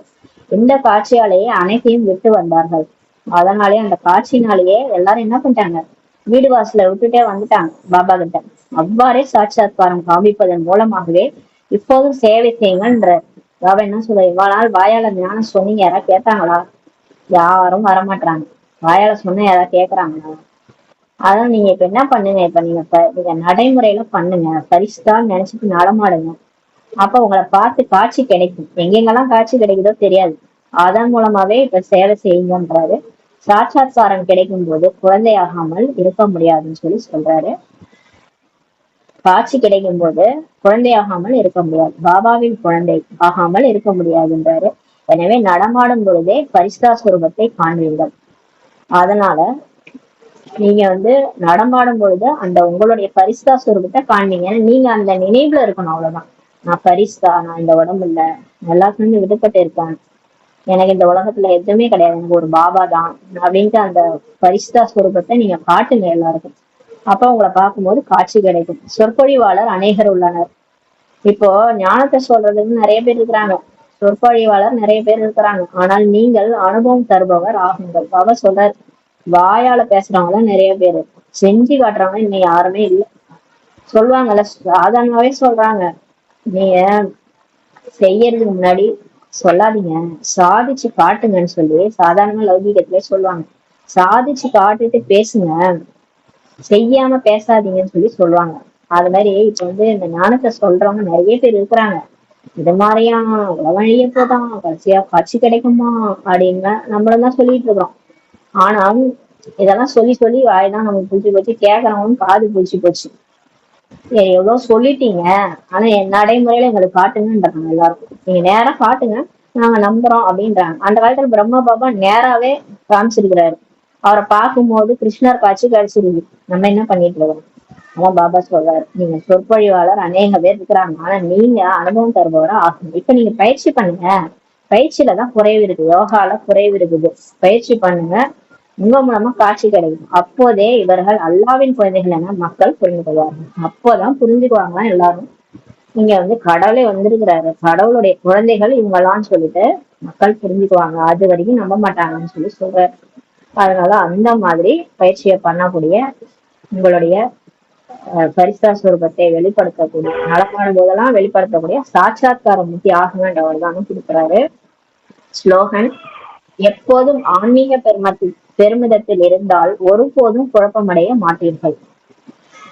Speaker 1: இந்த காட்சியாலேயே அனைத்தையும் விட்டு வந்தார்கள். அதனாலே அந்த காட்சினாலேயே எல்லாரும் என்ன பண்ணிட்டாங்க, வீடு வாசல விட்டுட்டே வந்துட்டாங்க பாபா கிட்ட. அவ்வாறே சாட்சாத்காரம் காமிப்பதன் மூலமாகவே இப்போதும் சேவை செய்யுங்கன்ற பாபா என்ன சொல்ல. இவ்வளவு நாள் வாயால ஞானம் சொன்னீங்க, யாராவது கேட்டாங்களா? யாரும் வரமாட்டாங்க. வாயால சொன்ன யாராவது கேக்குறாங்களா? அதான் நீங்க இப்ப என்ன பண்ணுங்க, இப்ப நீங்க நடைமுறையில பண்ணுங்க. பரிசுதான் நினைச்சிட்டு நடமாடுங்க. அப்ப உங்களை பார்த்து காட்சி கிடைக்கும். எங்கெங்கெல்லாம் காட்சி கிடைக்குதோ தெரியாது. அதன் மூலமாவே இப்ப சேவை செய்யுங்கன்றாரு. சாட்சாத்காரம் கிடைக்கும் போது குழந்தையாகாமல் இருக்க முடியாதுன்னு சொல்றாரு. காட்சி கிடைக்கும் போது குழந்தையாகாமல் இருக்க முடியாது, பாபாவின் குழந்தை ஆகாமல் இருக்க முடியாதுன்றாரு. எனவே நடமாடும் பொழுதே பரிசுதா சுரூபத்தை காண்பீர்கள். அதனால நீங்க வந்து நடமாடும் பொழுது அந்த உங்களுடைய பரிசுதா சுரூபத்தை காண்பீங்க. நீங்க அந்த நினைவுல இருக்கணும், அவ்வளவுதான். நான் பரிசுதா, நான் இந்த உடம்பு இல்ல, எல்லாத்துலயும் விடுபட்டு இருக்கேன், எனக்கு இந்த உலகத்துல எதுவுமே கிடையாது, எனக்கு ஒரு பாபா தான் அப்படின்ட்டு அந்த பரிசுதா சுரூபத்தை நீங்க காட்டுங்க எல்லாருக்கும். அப்ப உங்களை பார்க்கும்போது காட்சி கிடைக்கும். சொற்பொழிவாளர் அநேகர் உள்ளனர். இப்போ ஞானத்தை சொல்றதுக்கு நிறைய பேர் இருக்கிறாங்க, சொற்பொழிவாளர் நிறைய பேர் இருக்கிறாங்க. ஆனால் நீங்கள் அனுபவம் தருபவர் ஆகுங்கள். பாபா சொல்றார், வாயால பேசுறவங்க நிறைய பேரு, செஞ்சு காட்டுறவங்க இன்னும் யாருமே இல்லை. சொல்லுவாங்கல்ல, சாதாரணமாவே சொல்றாங்க, நீங்க செய்யறதுக்கு முன்னாடி சொல்லாதீங்க, சாதிச்சு காட்டுங்கன்னு சொல்லி சாதாரணமா லௌகீகத்திலே சொல்லுவாங்க. சாதிச்சு காட்டிட்டு பேசுங்க, செய்யாம பேசாதீங்கன்னு சொல்லுவாங்க. அது மாதிரி இப்ப வந்து இந்த ஞானத்தை சொல்றவங்க நிறைய பேர் இருக்கிறாங்க. இது மாதிரியா உலகழிய போதான், கடைசியா காட்சி கிடைக்குமா அப்படின்னு நம்மளும் தான் சொல்லிட்டு இருக்கோம். ஆனா இதெல்லாம் சொல்லி சொல்லி வாய்தான் நமக்கு புடிச்சு போச்சு, கேக்குறவங்க காது புடிச்சு போச்சு. எவ்வளவு சொல்லிட்டீங்க, ஆனா என் நடைமுறையில எங்களுக்கு காட்டுங்கன்றாங்க எல்லாரும். நீங்க நேரா காட்டுங்க, நாங்க நம்புறோம் அப்படின்றாங்க. அந்த காலத்துல பிரம்மா பாபா நேராவே காமிச்சிருக்கிறாரு. அவரை பார்க்கும்போது கிருஷ்ணர் காட்சி கிடைச்சிருக்கு. நம்ம என்ன பண்ணிட்டு இருக்கோம்? அதான் பாபா சொல்றாரு, நீங்க சொற்பொழிவாளர் அநேக பேர் இருக்கிறாங்க, ஆனா நீங்க அனுபவம் தருபவரா ஆகணும். இப்ப நீங்க பயிற்சி பண்ணுங்க. பயிற்சியில தான் குறைவு இருக்கு, யோகால குறைவு இருக்குது. பயிற்சி பண்ணுங்க, உங்க மூலமா காட்சி கிடைக்கும். அப்போதே இவர்கள் அல்லாவின் குழந்தைகள் என மக்கள் புரிந்து கொள்வார்கள். அப்போதான் புரிஞ்சுக்குவாங்க எல்லாரும், இங்க வந்து கடவுளே வந்திருக்கிறாரு, கடவுளுடைய குழந்தைகள் இவங்களான்னு சொல்லிட்டு மக்கள் புரிஞ்சுக்குவாங்க. அது வரைக்கும் நம்ப மாட்டாங்கன்னு சொல்றாரு. அதனால அந்த மாதிரி பயிற்சியை பண்ணக்கூடிய உங்களுடைய பரிசா சுரூபத்தை வெளிப்படுத்தக்கூடிய, நடமாடும் போதெல்லாம் வெளிப்படுத்தக்கூடிய சாட்சாத்கார முக்தி ஆகுங்கன்றவர் தானும் கொடுக்குறாரு. ஸ்லோகன்: எப்போதும் ஆன்மீக பெருமிதத்தில் இருந்தால் ஒருபோதும் குழப்பமடைய மாட்டீர்கள்.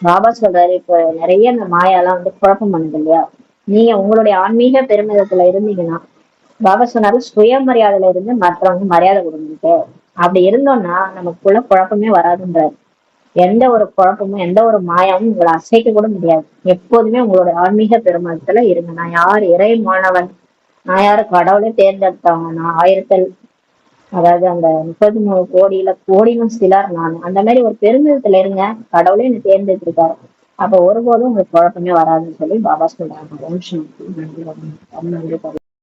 Speaker 1: பாபா சொல்றாரு, இப்ப நிறைய இந்த மாயாலாம் வந்து குழப்பம் பண்ணுது இல்லையா? நீங்க உங்களுடைய ஆன்மீக பெருமிதத்துல இருந்தீங்கன்னா, பாபா சொன்னாரு, சுயமரியாதையில இருந்து மற்றவங்க மரியாதை கொடுங்க. அப்படி இருந்தோம்னா நமக்குள்ள குழப்பமே வராதுன்றாரு. எந்த ஒரு குழப்பமும் எந்த ஒரு மாயமும் உங்களை அசைக்க கூட முடியாது. எப்போதுமே உங்களோட ஆன்மீக பெருமத்துல இருங்க. நான் யார் இறை மாணவன், நான் யாரு கடவுளே தேர்ந்தெடுத்தவங்க, நான் அதாவது அந்த 33 கோடியில கோடியும் சிலர் நான், அந்த மாதிரி ஒரு பெருமிதத்துல இருங்க. கடவுளே என்னை தேர்ந்தெடுத்திருக்காரு. அப்ப ஒருபோதும் உங்களுக்கு குழப்பமே வராதுன்னு சொல்லி பாபா சொல்றாங்க. ஓம் சாந்தி. நன்றி. நன்றி.